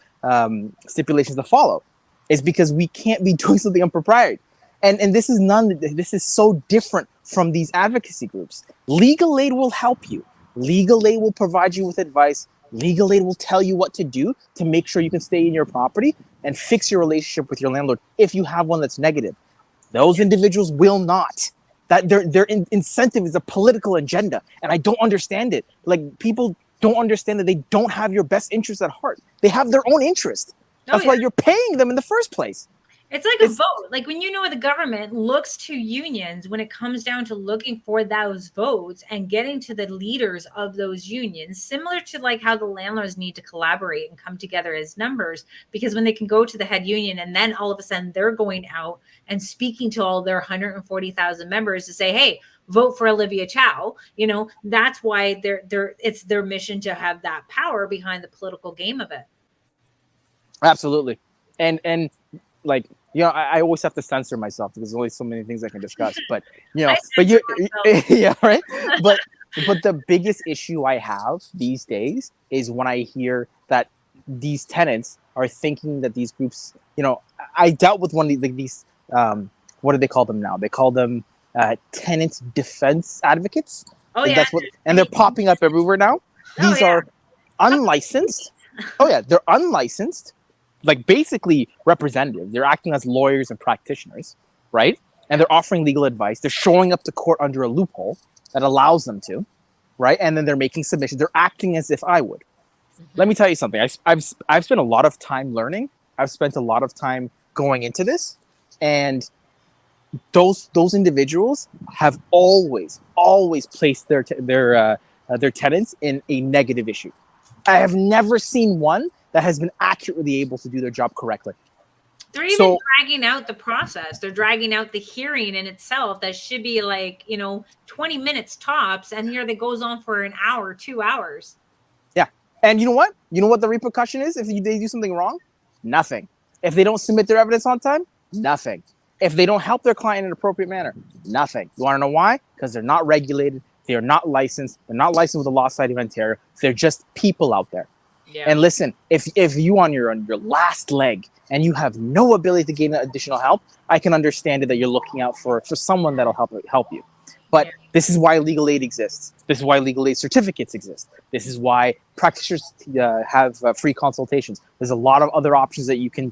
stipulations to follow. It's because we can't be doing something unproprietary. And this is so different from these advocacy groups. Legal aid will help you. Legal aid will provide you with advice. Legal aid will tell you what to do to make sure you can stay in your property and fix your relationship with your landlord if you have one that's negative. Those individuals will not. That their incentive is a political agenda, and I don't understand it. Like, people don't understand that they don't have your best interest at heart. They have their own interest. That's why you're paying them in the first place. It's like a vote. Like, when the government looks to unions when it comes down to looking for those votes and getting to the leaders of those unions, similar to like how the landlords need to collaborate and come together as numbers, because when they can go to the head union and then all of a sudden they're going out and speaking to all their 140,000 members to say, hey, vote for Olivia Chow, that's why it's their mission to have that power behind the political game of it. Absolutely. And like, I always have to censor myself because there's only so many things I can discuss. But yeah, right. But the biggest issue I have these days is when I hear that these tenants are thinking that these groups, I dealt with one of these. What do they call them now? They call them tenant defense advocates. Oh yeah, that's and they're popping up everywhere now. These are unlicensed. Oh yeah, they're unlicensed. Like, basically representatives. They're acting as lawyers and practitioners, right? And they're offering legal advice. They're showing up to court under a loophole that allows them to, right? And then they're making submissions. They're acting as if I would. Mm-hmm. Let me tell you something. I've spent a lot of time learning. I've spent a lot of time going into this, and those individuals have always placed their tenants in a negative issue. I have never seen one that has been accurately able to do their job correctly. They're even dragging out the process. They're dragging out the hearing in itself that should be like, 20 minutes tops. And here that goes on for an hour, 2 hours. Yeah. And you know what? You know what the repercussion is if they do something wrong? Nothing. If they don't submit their evidence on time? Nothing. If they don't help their client in an appropriate manner? Nothing. You want to know why? Because they're not regulated. They're not licensed. They're not licensed with the Law Society of Ontario. They're just people out there. Yeah. And listen, if you on your last leg and you have no ability to gain additional help, I can understand it that you're looking out for someone that'll help you. But this is why legal aid exists. This is why legal aid certificates exist. This is why practitioners have free consultations. There's a lot of other options that you can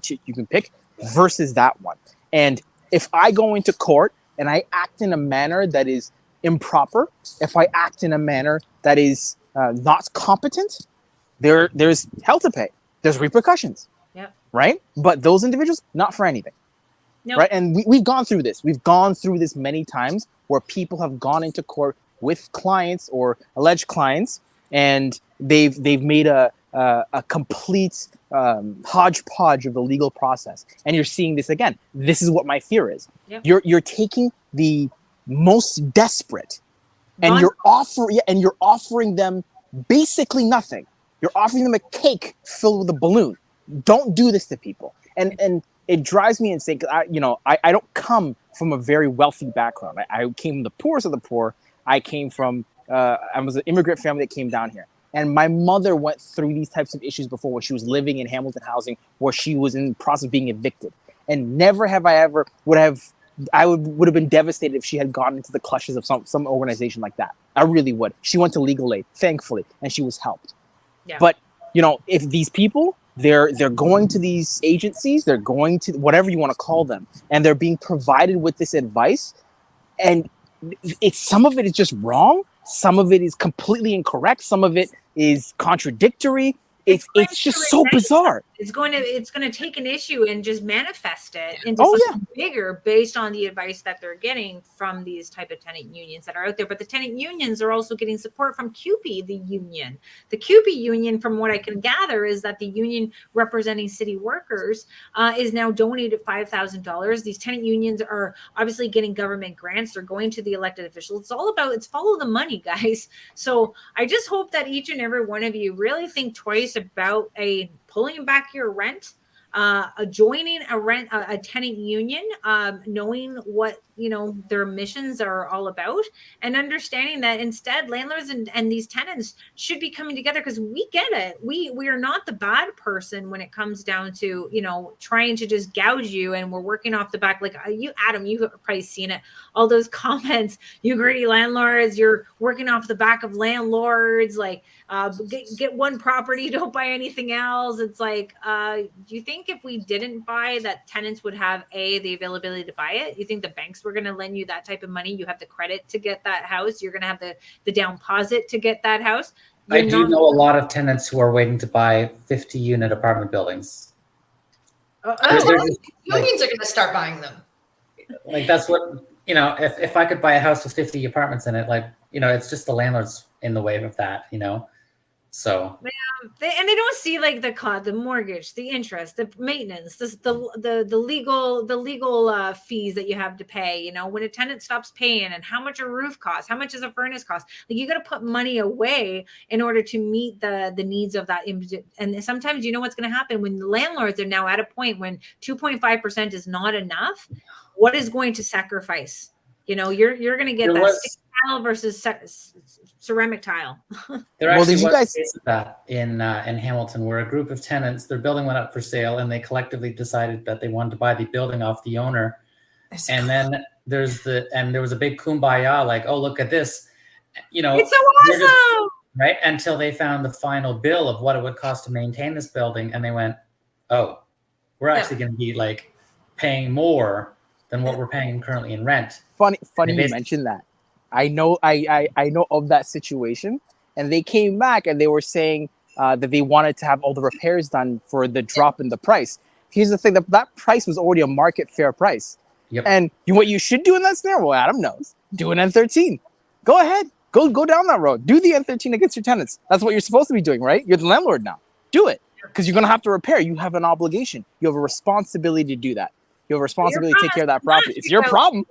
pick versus that one. And if I go into court and I act in a manner that is improper, if I act in a manner that is not competent, there's hell to pay. There's repercussions. Yeah. Right? But those individuals, not for anything. Nope. Right? And we've gone through this. We've gone through this many times where people have gone into court with clients or alleged clients and they've made a complete hodgepodge of the legal process. And you're seeing this again. This is what my fear is. Yep. You're taking the most desperate, and you're offering them basically nothing. You're offering them a cake filled with a balloon. Don't do this to people. And it drives me insane. I don't come from a very wealthy background. I came from the poorest of the poor. I came from I was an immigrant family that came down here. And my mother went through these types of issues before, when she was living in Hamilton housing, where she was in the process of being evicted. And never have I ever would have been devastated if she had gotten into the clutches of some organization like that. I really would. She went to legal aid, thankfully, and she was helped. Yeah. But if these people, they're going to these agencies, they're going to whatever you want to call them, and they're being provided with this advice, and some of it is just wrong, some of it is completely incorrect, some of it is contradictory. It's just so bizarre. It's going to take an issue and just manifest it into something bigger based on the advice that they're getting from these type of tenant unions that are out there. But the tenant unions are also getting support from CUPE, the union. The CUPE union, from what I can gather, is that the union representing city workers is now donated $5,000. These tenant unions are obviously getting government grants. They're going to the elected officials. It's follow the money, guys. So I just hope that each and every one of you really think twice about pulling back your rent, joining a tenant union, knowing what their missions are all about, and understanding that instead landlords and these tenants should be coming together, because we get it. We are not the bad person when it comes down to trying to just gouge you, and we're working off the back. Like you, Adam, you've probably seen it, all those comments. You greedy landlords, you're working off the back of landlords. Like get one property, don't buy anything else. It's like, do you think if we didn't buy, that tenants would have the availability to buy it? You think the banks were going to lend you that type of money? You have the credit to get that house. You're going to have the down deposit to get that house. I do know a lot of tenants who are waiting to buy 50-unit apartment buildings. Unions are going to start buying them. Like that's what if I could buy a house with 50 apartments in it, it's just the landlords in the way of that, So they don't see like the mortgage, the interest, the maintenance, the legal fees that you have to pay. When a tenant stops paying, and how much a roof costs, how much does a furnace cost. Like you got to put money away in order to meet the needs of that. And sometimes what's going to happen when the landlords are now at a point when 2.5% is not enough. What is going to sacrifice? You're going to get stick tile versus ceramic tile. There actually was a case of that in Hamilton, where a group of tenants, their building went up for sale, and they collectively decided that they wanted to buy the building off the owner. And then there was a big kumbaya, like, oh, look at this, it's so awesome, right? Until they found the final bill of what it would cost to maintain this building, and they went, oh, we're actually going to be like paying more than what we're paying currently in rent. Funny you mentioned that. I know of that situation, and they came back and they were saying that they wanted to have all the repairs done for the drop in the price. Here's the thing: that price was already a market fair price. Yep. And what you should do in that scenario, well, Adam knows, do an N13. Go ahead, go down that road. Do the N13 against your tenants. That's what you're supposed to be doing, right? You're the landlord now. Do it, because you're gonna have to repair. You have an obligation. You have a responsibility to do that. You have a responsibility to take care of that property. It's your problem.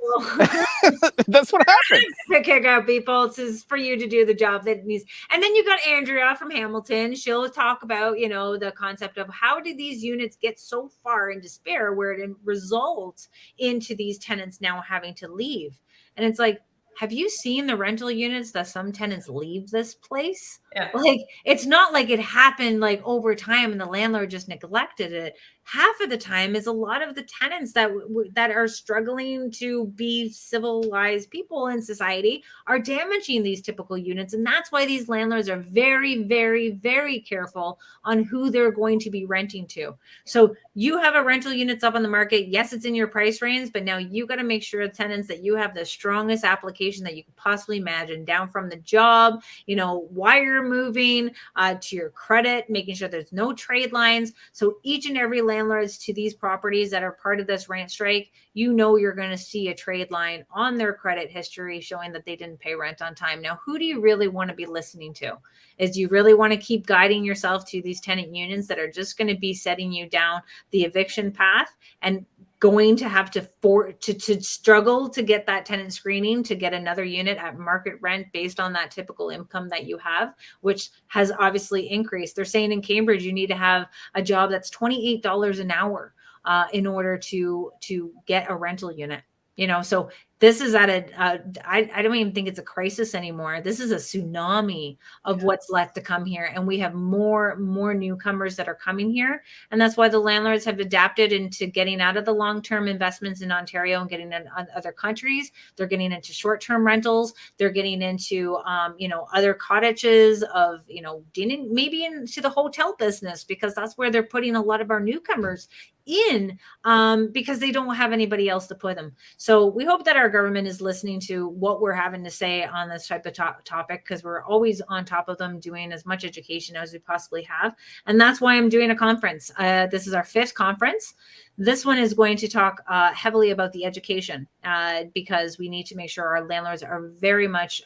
That's what happens. To kick out people. This is for you to do the job that needs. And then you got Andrea from Hamilton. She'll talk about, the concept of how did these units get so far in despair where it results into these tenants now having to leave. And it's like, have you seen the rental units that some tenants leave this place? Yeah. Like, it's not like it happened like over time and the landlord just neglected it. Half of the time is a lot of the tenants that are struggling to be civilized people in society are damaging these typical units. And that's why these landlords are very, very, very careful on who they're going to be renting to. So you have a rental units up on the market. Yes, it's in your price range, but now you got to make sure tenants that you have the strongest application that you could possibly imagine, down from the job, wire moving, to your credit, making sure there's no trade lines. So each and every landlords to these properties that are part of this rent strike, you know you're going to see a trade line on their credit history showing that they didn't pay rent on time. Now, who do you really want to be listening to? Do you really want to keep guiding yourself to these tenant unions that are just going to be setting you down the eviction path and going to have to struggle to get that tenant screening to get another unit at market rent based on that typical income that you have, which has obviously increased? They're saying in Cambridge you need to have a job that's $28 an hour in order to get a rental unit. So this is at I don't even think it's a crisis anymore. This is a tsunami of what's left to come here. And we have more newcomers that are coming here. And that's why the landlords have adapted into getting out of the long-term investments in Ontario and getting in other countries. They're getting into short-term rentals. They're getting into, other cottages of, maybe into the hotel business, because that's where they're putting a lot of our newcomers in, because they don't have anybody else to put them. So we hope that our government is listening to what we're having to say on this type of topic, because we're always on top of them, doing as much education as we possibly have. And that's why I'm doing a conference. This is our 5th conference. This one is going to talk heavily about the education, because we need to make sure our landlords are very much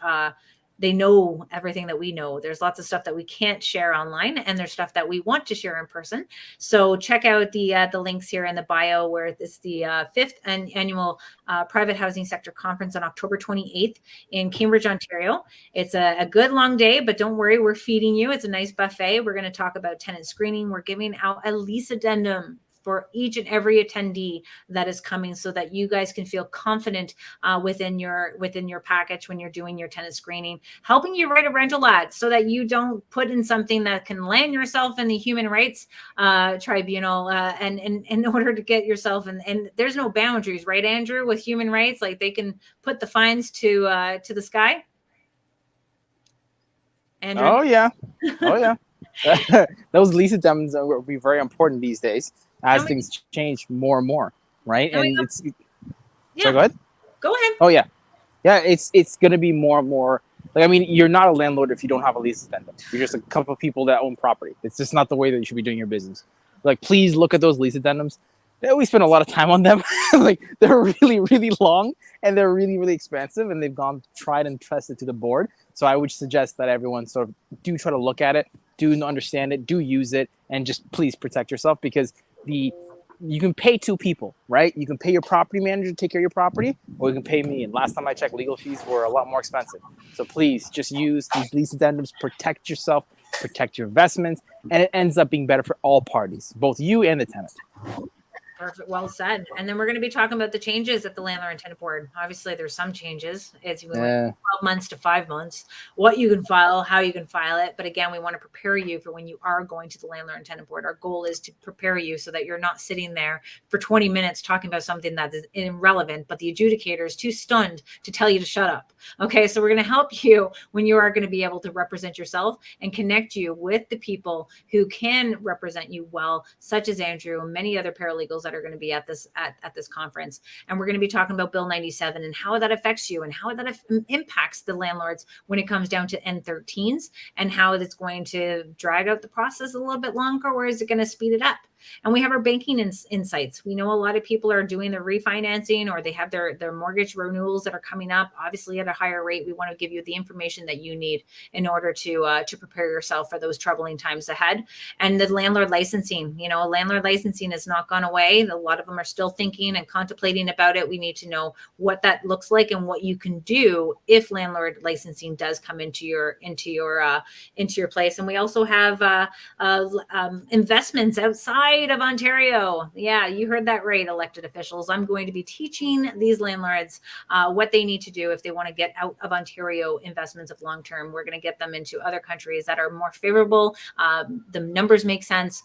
they know everything that we know. There's lots of stuff that we can't share online, and there's stuff that we want to share in person. So check out the links here in the bio, where it's the 5th annual Private Housing Sector Conference on October 28th in Cambridge, Ontario. It's a good long day, but don't worry, we're feeding you. It's a nice buffet. We're going to talk about tenant screening. We're giving out a lease addendum for each and every attendee that is coming, so that you guys can feel confident within your package when you're doing your tenant screening, helping you write a rental ad so that you don't put in something that can land yourself in the human rights tribunal, and in order to get yourself and there's no boundaries, right, Andrew, with human rights? Like, they can put the fines to the sky. Andrew? Oh yeah. Those lease addendums will be very important these days as things change more and more, right? And it's so go ahead. Go ahead. Oh yeah. It's going to be more and more. Like, I mean, you're not a landlord if you don't have a lease addendum. You're just a couple of people that own property. It's just not the way that you should be doing your business. Like, please look at those lease addendums. We spend a lot of time on them. Like, they're really, really long, and they're really, really expensive, and they've gone tried and tested to the board. So I would suggest that everyone sort of do try to look at it, do understand it, do use it, and just please protect yourself, because you can pay 2 people, right? You can pay your property manager to take care of your property, or you can pay me. And last time I checked, legal fees were a lot more expensive. So please just use these lease addendums, protect yourself, protect your investments, and it ends up being better for all parties, both you and the tenant. Perfect. Well said. And then we're going to be talking about the changes at the Landlord and Tenant Board. Obviously, there's some changes. It's 12 months to 5 months, what you can file, how you can file it. But again, we want to prepare you for when you are going to the Landlord and Tenant Board. Our goal is to prepare you so that you're not sitting there for 20 minutes talking about something that is irrelevant, but the adjudicator is too stunned to tell you to shut up. Okay, so we're going to help you when you are going to be able to represent yourself and connect you with the people who can represent you well, such as Andrew and many other paralegals that are going to be at this conference. And we're going to be talking about Bill 97 and how that affects you and how that impacts the landlords when it comes down to N13s, and how it's going to drag out the process a little bit longer, or is it going to speed it up? And we have our banking insights. We know a lot of people are doing their refinancing, or they have their mortgage renewals that are coming up, obviously at a higher rate. We want to give you the information that you need in order to prepare yourself for those troubling times ahead. And the landlord licensing, landlord licensing has not gone away. A lot of them are still thinking and contemplating about it. We need to know what that looks like and what you can do if landlord licensing does come into your place. And we also have investments outside of Ontario. Yeah, you heard that right, elected officials. I'm going to be teaching these landlords what they need to do if they want to get out of Ontario investments of long term. We're going to get them into other countries that are more favorable. The numbers make sense,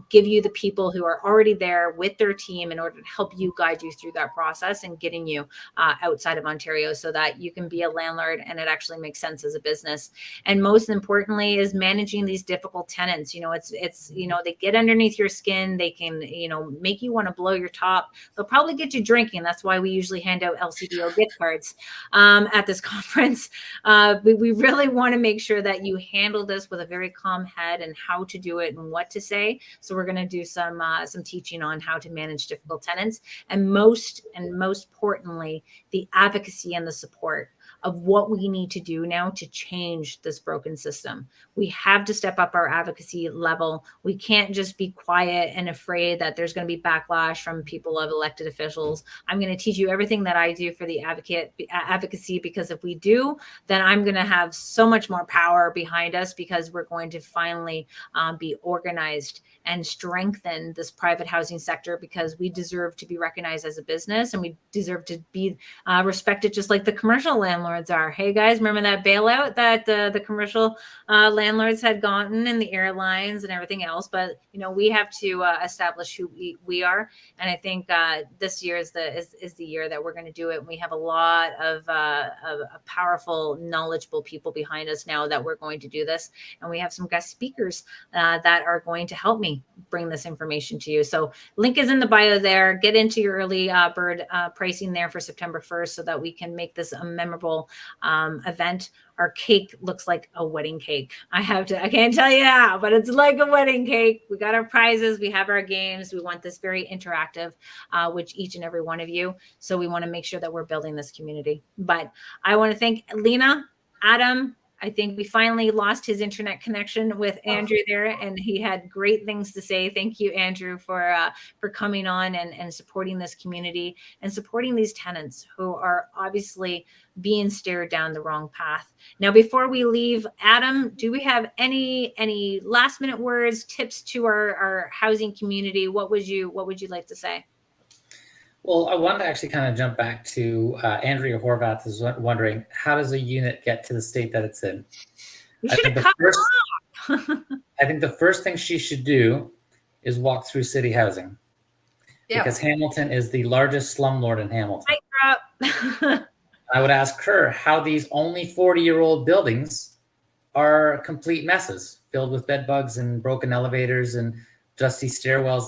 give you the people who are already there with their team in order to help you, guide you through that process and getting you outside of Ontario so that you can be a landlord and it actually makes sense as a business. And most importantly is managing these difficult tenants. It's they get underneath your skin. They can, make you want to blow your top. They'll probably get you drinking. That's why we usually hand out LCBO gift cards at this conference. We really want to make sure that you handle this with a very calm head and how to do it and what to say. So we're going to do some teaching on how to manage difficult tenants, and most importantly, the advocacy and the support of what we need to do now to change this broken system. We have to step up our advocacy level. We can't just be quiet and afraid that there's going to be backlash from people of elected officials. I'm going to teach you everything that I do for the advocacy, because if we do, then I'm going to have so much more power behind us, because we're going to finally be organized and strengthen this private housing sector, because we deserve to be recognized as a business, and we deserve to be respected just like the commercial landlords are. Hey guys, remember that bailout that the commercial landlords had gotten, and the airlines and everything else? But we have to establish who we are, and I think this year is the year that we're going to do it. And we have a lot of powerful, knowledgeable people behind us now that we're going to do this, and we have some guest speakers that are going to help me bring this information to you. So link is in the bio there. Get into your early bird pricing there for September 1st, so that we can make this a memorable event. Our cake looks like a wedding cake. I can't tell you how, but it's like a wedding cake. We got our prizes, we have our games. We want this very interactive with each and every one of you. So we want to make sure that we're building this community. But I want to thank Lena, Adam. I think we finally lost his internet connection with Andrew there, and he had great things to say. Thank you, Andrew, for coming on and supporting this community and supporting these tenants who are obviously being stared down the wrong path. Now, before we leave, Adam, do we have any last minute words, tips to our housing community? What would you like to say? Well, I wanted to actually kind of jump back to Andrea Horvath is wondering, how does a unit get to the state that it's in? You should have cut off. I think the first thing she should do is walk through city housing. Yeah. Because Hamilton is the largest slumlord in Hamilton. I would ask her how these only 40-year-old buildings are complete messes, filled with bed bugs and broken elevators and dusty stairwells.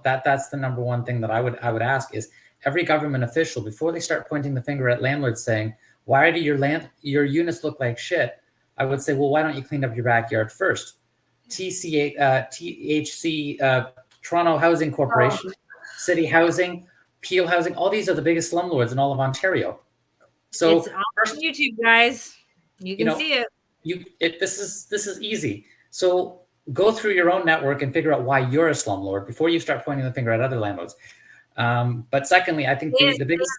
That's the number one thing that I would ask is every government official, before they start pointing the finger at landlords saying, why do your units look like shit? I would say, well, why don't you clean up your backyard first? THC, Toronto Housing Corporation, City Housing, Peel Housing, all these are the biggest slumlords in all of Ontario. So it's on YouTube, guys. You can see it. This is easy. So go through your own network and figure out why you're a slumlord before you start pointing the finger at other landlords. But secondly, I think the biggest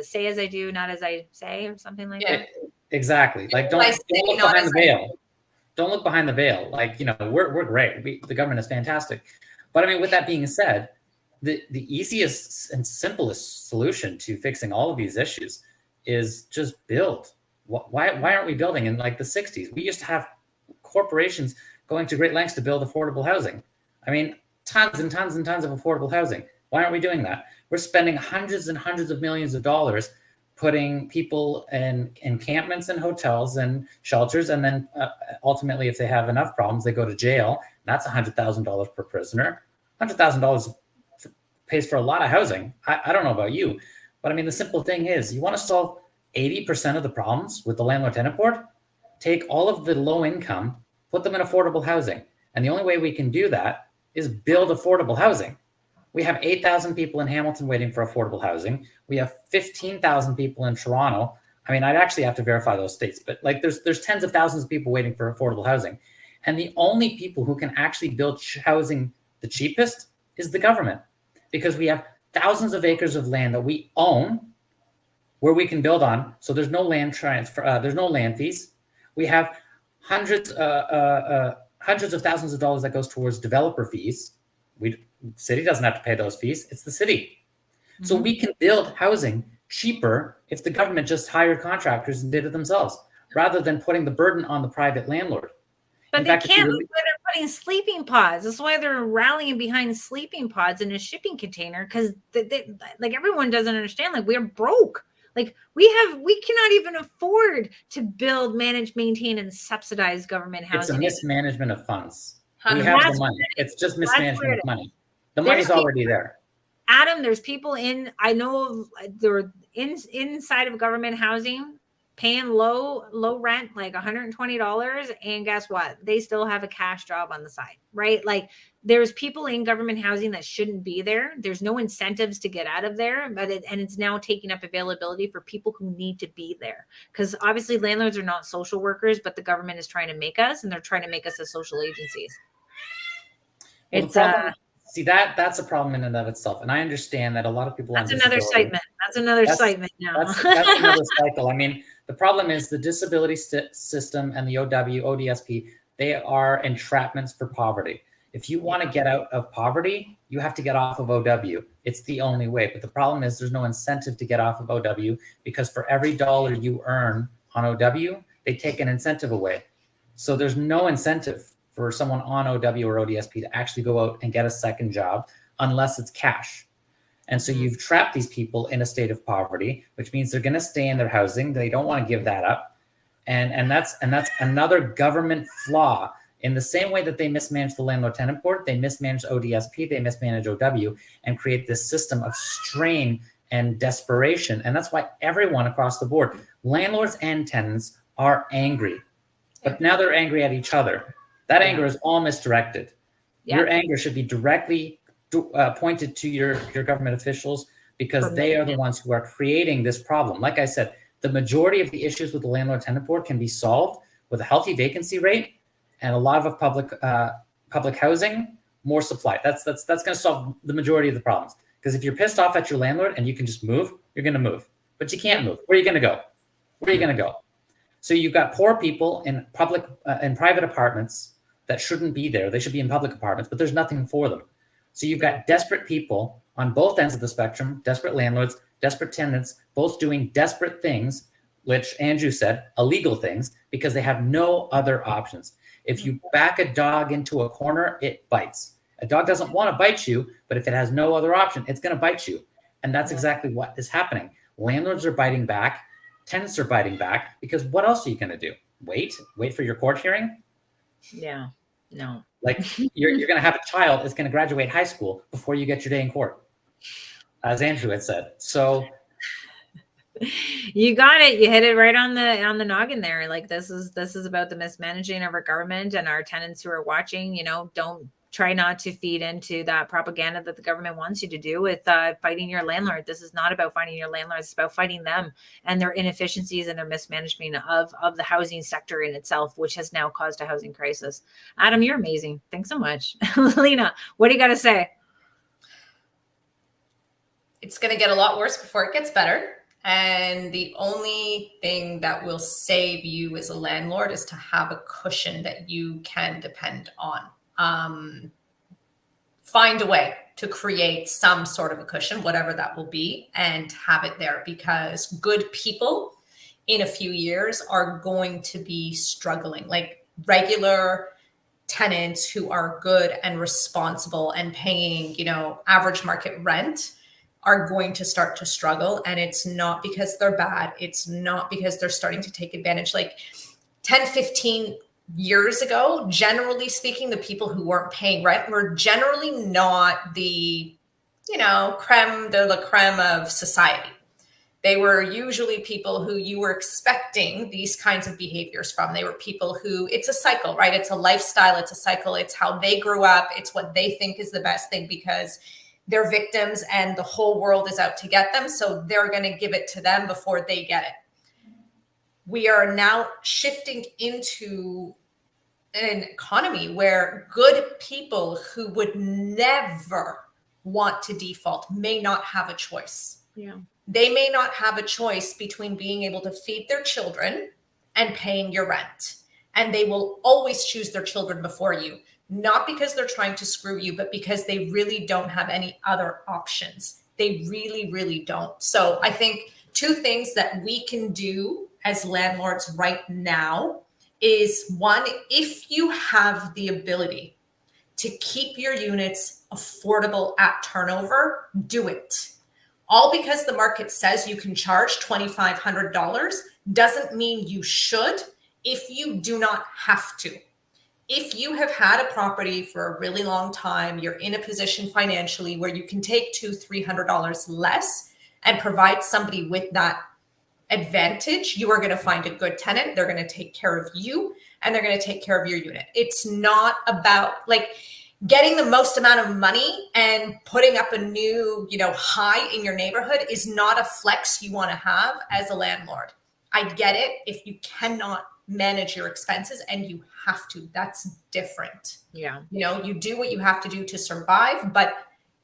say as I do, not as I say, or something like that. Exactly. Like don't look behind the veil. Don't look behind the veil. We're great. The government is fantastic. But I mean, with that being said, the easiest and simplest solution to fixing all of these issues is just build. Why aren't we building? In like the 60s, we used to have corporations going to great lengths to build affordable housing. I mean, tons and tons and tons of affordable housing. Why aren't we doing that? We're spending hundreds and hundreds of millions of dollars putting people in encampments and hotels and shelters. And then ultimately, if they have enough problems, they go to jail. That's $100,000 per prisoner. $100,000 pays for a lot of housing. I don't know about you, but I mean, the simple thing is you want to solve 80% of the problems with the landlord tenant board, take all of the low income, put them in affordable housing. And the only way we can do that is build affordable housing. We have 8,000 people in Hamilton waiting for affordable housing. We have 15,000 people in Toronto. I mean, I'd actually have to verify those states, but there's tens of thousands of people waiting for affordable housing. And the only people who can actually build housing the cheapest is the government, because we have thousands of acres of land that we own where we can build on. So there's no land transfer, there's no land fees. We have hundreds of thousands of dollars that goes towards developer fees. City doesn't have to pay those fees. It's the city. Mm-hmm. So we can build housing cheaper if the government just hired contractors and did it themselves, rather than putting the burden on the private landlord. But they can't. That's why they're putting sleeping pods. That's why they're rallying behind sleeping pods in a shipping container, because like everyone doesn't understand. Like, we're broke. Like we cannot even afford to build, manage, maintain, and subsidize government housing. It's a mismanagement of funds. We have the money. It's just mismanagement of money. The money's already there. Adam, there's people I know they're inside of government housing paying low rent, like $120. And guess what? They still have a cash job on the side, right? Like there's people in government housing that shouldn't be there. There's no incentives to get out of there, and it's now taking up availability for people who need to be there. Because obviously landlords are not social workers, but the government is trying to make us, and they're trying to make us as social agencies. Well, it's see that's a problem in and of itself, and I understand that a lot of people. That's another segment. That's another segment now. That's another cycle. I mean, the problem is the disability system and the ODSP. They are entrapments for poverty. If you want to get out of poverty, you have to get off of OW. It's the only way. But the problem is there's no incentive to get off of OW, because for every dollar you earn on OW, they take an incentive away. So there's no incentive for someone on OW or ODSP to actually go out and get a second job unless it's cash. And so you've trapped these people in a state of poverty, which means they're going to stay in their housing. They don't want to give that up. And that's another government flaw. In the same way that they mismanage the landlord tenant board, they mismanage ODSP, they mismanage OW, and create this system of strain and desperation. And that's why everyone across the board, landlords and tenants, are angry. But now they're angry at each other. That anger is all misdirected. Your anger should be directly pointed to your government officials, because they are the ones who are creating this problem. Like I said, the majority of the issues with the landlord tenant board can be solved with a healthy vacancy rate and a lot of public housing, more supply. That's going to solve the majority of the problems. Because if you're pissed off at your landlord and you can just move, you're going to move. But you can't move. Where are you going to go? Where are you going to go? So you've got poor people in private apartments that shouldn't be there. They should be in public apartments, but there's nothing for them. So you've got desperate people on both ends of the spectrum, desperate landlords, desperate tenants, both doing desperate things, which Andrew said, illegal things, because they have no other options. If you back a dog into a corner, it bites. A dog doesn't want to bite you, but if it has no other option, it's going to bite you. And that's exactly what is happening. Landlords are biting back. Tenants are biting back, because what else are you going to do? Wait for your court hearing? Yeah, no. Like you're going to have a child that's going to graduate high school before you get your day in court, as Andrew had said. So you got it. You hit it right on the noggin there. Like this is about the mismanaging of our government, and our tenants who are watching, don't try not to feed into that propaganda that the government wants you to do with fighting your landlord. This is not about fighting your landlords. It's about fighting them and their inefficiencies and their mismanagement of the housing sector in itself, which has now caused a housing crisis. Adam, you're amazing. Thanks so much. Lena, what do you got to say? It's going to get a lot worse before it gets better. And the only thing that will save you as a landlord is to have a cushion that you can depend on. Find a way to create some sort of a cushion, whatever that will be, and have it there, because good people in a few years are going to be struggling. Like regular tenants who are good and responsible and paying, average market rent are going to start to struggle. And it's not because they're bad. It's not because they're starting to take advantage. Like 10, 15 years ago, generally speaking, the people who weren't paying rent were generally not the, creme de la creme of society. They were usually people who you were expecting these kinds of behaviors from. They were people who, it's a cycle, right? It's a lifestyle. It's a cycle. It's how they grew up. It's what they think is the best thing, because they're victims and the whole world is out to get them. So they're going to give it to them before they get it. We are now shifting into an economy where good people who would never want to default may not have a choice. Yeah. They may not have a choice between being able to feed their children and paying your rent. And they will always choose their children before you, not because they're trying to screw you, but because they really don't have any other options. They really, really don't. So I think two things that we can do as landlords right now is, one, if you have the ability to keep your units affordable at turnover, do it. All because the market says you can charge $2,500 doesn't mean you should if you do not have to. if you have had a property for a really long time, you're in a position financially where you can take $200-300 less and provide somebody with that advantage, you are going to find a good tenant. They're going to take care of you and they're going to take care of your unit. It's not about like getting the most amount of money and putting up a new, high in your neighborhood is not a flex you want to have as a landlord. I get it if you cannot manage your expenses and you have to. That's different. Yeah. You do what you have to do to survive, but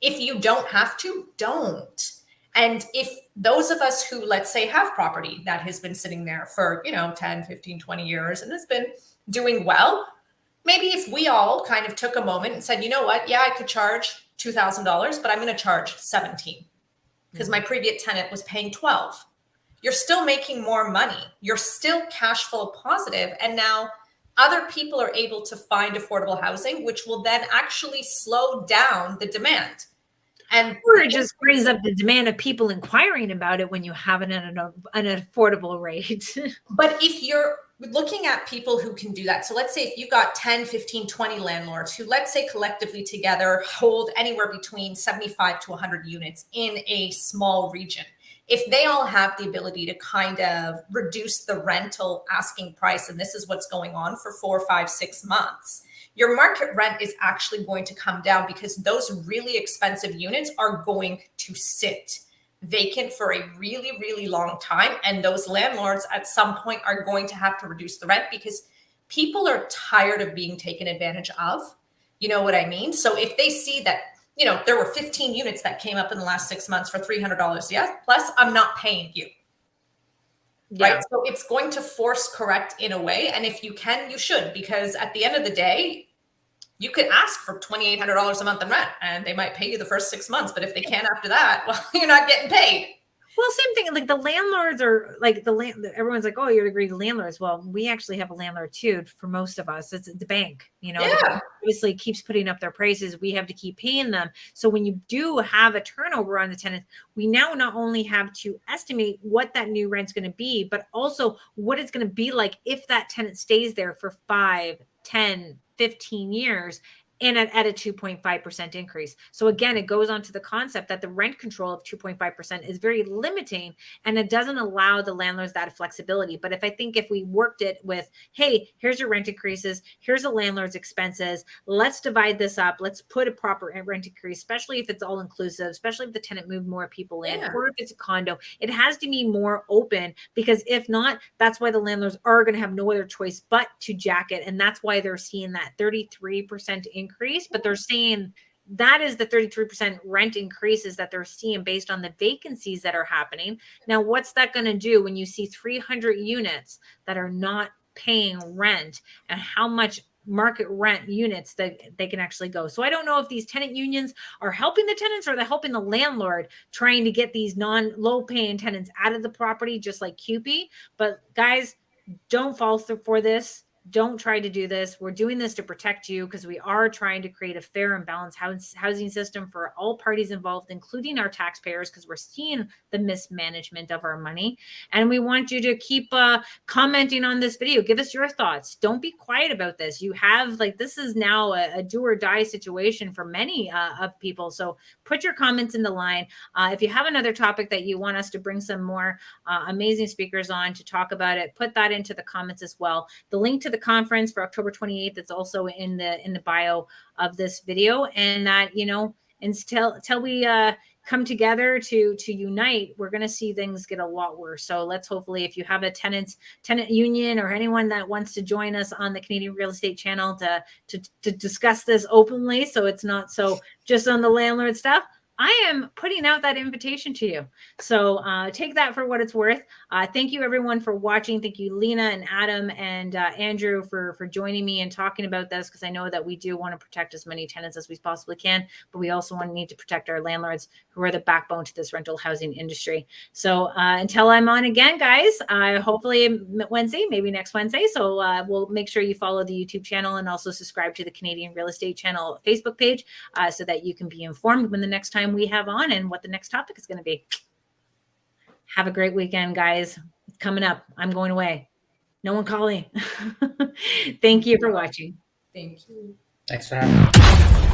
if you don't have to, don't. And if those of us who, let's say, have property that has been sitting there for, 10, 15, 20 years and has been doing well, maybe if we all kind of took a moment and said, you know what, yeah, I could charge $2,000, but I'm going to charge 17 because my previous tenant was paying 12. You're still making more money. You're still cash flow positive. And now other people are able to find affordable housing, which will then actually slow down the demand. Or it just brings up the demand of people inquiring about it when you have it at an affordable rate. But if you're looking at people who can do that, so let's say if you've got 10, 15, 20 landlords who, let's say collectively together, hold anywhere between 75 to 100 units in a small region, if they all have the ability to kind of reduce the rental asking price, and this is what's going on for 4, 5, 6 months, your market rent is actually going to come down because those really expensive units are going to sit vacant for a really, really long time. And those landlords at some point are going to have to reduce the rent because people are tired of being taken advantage of. You know what I mean? So if they see that, there were 15 units that came up in the last 6 months for $300, yes, plus I'm not paying you. Yeah. Right. So it's going to force correct in a way. And if you can, you should, because at the end of the day, you could ask for $2,800 a month in rent and they might pay you the first 6 months. But if they can't after that, well, you're not getting paid. Well, same thing. Like the landlords are like everyone's like, oh, you're agreeing landlords. Well, we actually have a landlord too. For most of us, it's the bank, Yeah. The bank obviously keeps putting up their prices. We have to keep paying them. So when you do have a turnover on the tenants, we now not only have to estimate what that new rent's going to be, but also what it's going to be like if that tenant stays there for 5, 10, 15 years. And at a 2.5% increase. So again, it goes on to the concept that the rent control of 2.5% is very limiting and it doesn't allow the landlords that flexibility. But if we worked it with, hey, here's your rent increases, here's the landlord's expenses, let's divide this up, let's put a proper rent increase, especially if it's all inclusive, especially if the tenant moved more people in, or if it's a condo, it has to be more open because if not, that's why the landlords are going to have no other choice but to jack it. And that's why they're seeing that 33% increase, but they're saying that is the 33% rent increases that they're seeing based on the vacancies that are happening. Now, what's that going to do when you see 300 units that are not paying rent and how much market rent units that they can actually go? So I don't know if these tenant unions are helping the tenants or they're helping the landlord trying to get these low paying tenants out of the property, just like CUPE. But guys, don't fall for this. Don't try to do this. We're doing this to protect you because we are trying to create a fair and balanced housing system for all parties involved, including our taxpayers, because we're seeing the mismanagement of our money. And we want you to keep commenting on this video. Give us your thoughts. Don't be quiet about this. You have this is now a do or die situation for many of people. So put your comments in the line. If you have another topic that you want us to bring some more amazing speakers on to talk about it, put that into the comments as well. The link to the conference for October 28th is also in the bio of this video. And that, until we come together to unite, we're going to see things get a lot worse. So let's hopefully, if you have a tenant union or anyone that wants to join us on the Canadian Real Estate channel to discuss this openly, so it's not so just on the landlord stuff, I am putting out that invitation to you. So take that for what it's worth. Thank you everyone for watching. Thank you, Lena and Adam and Andrew for joining me and talking about this, because I know that we do want to protect as many tenants as we possibly can, but we also need to protect our landlords who are the backbone to this rental housing industry. So until I'm on again, guys, hopefully Wednesday, maybe next Wednesday. So we'll make sure you follow the YouTube channel and also subscribe to the Canadian Real Estate channel Facebook page so that you can be informed when the next time we have on and what the next topic is going to be. Have a great weekend, guys. It's coming up. I'm going away. No one call me. Thank you for watching. Thank you. Thanks for having me.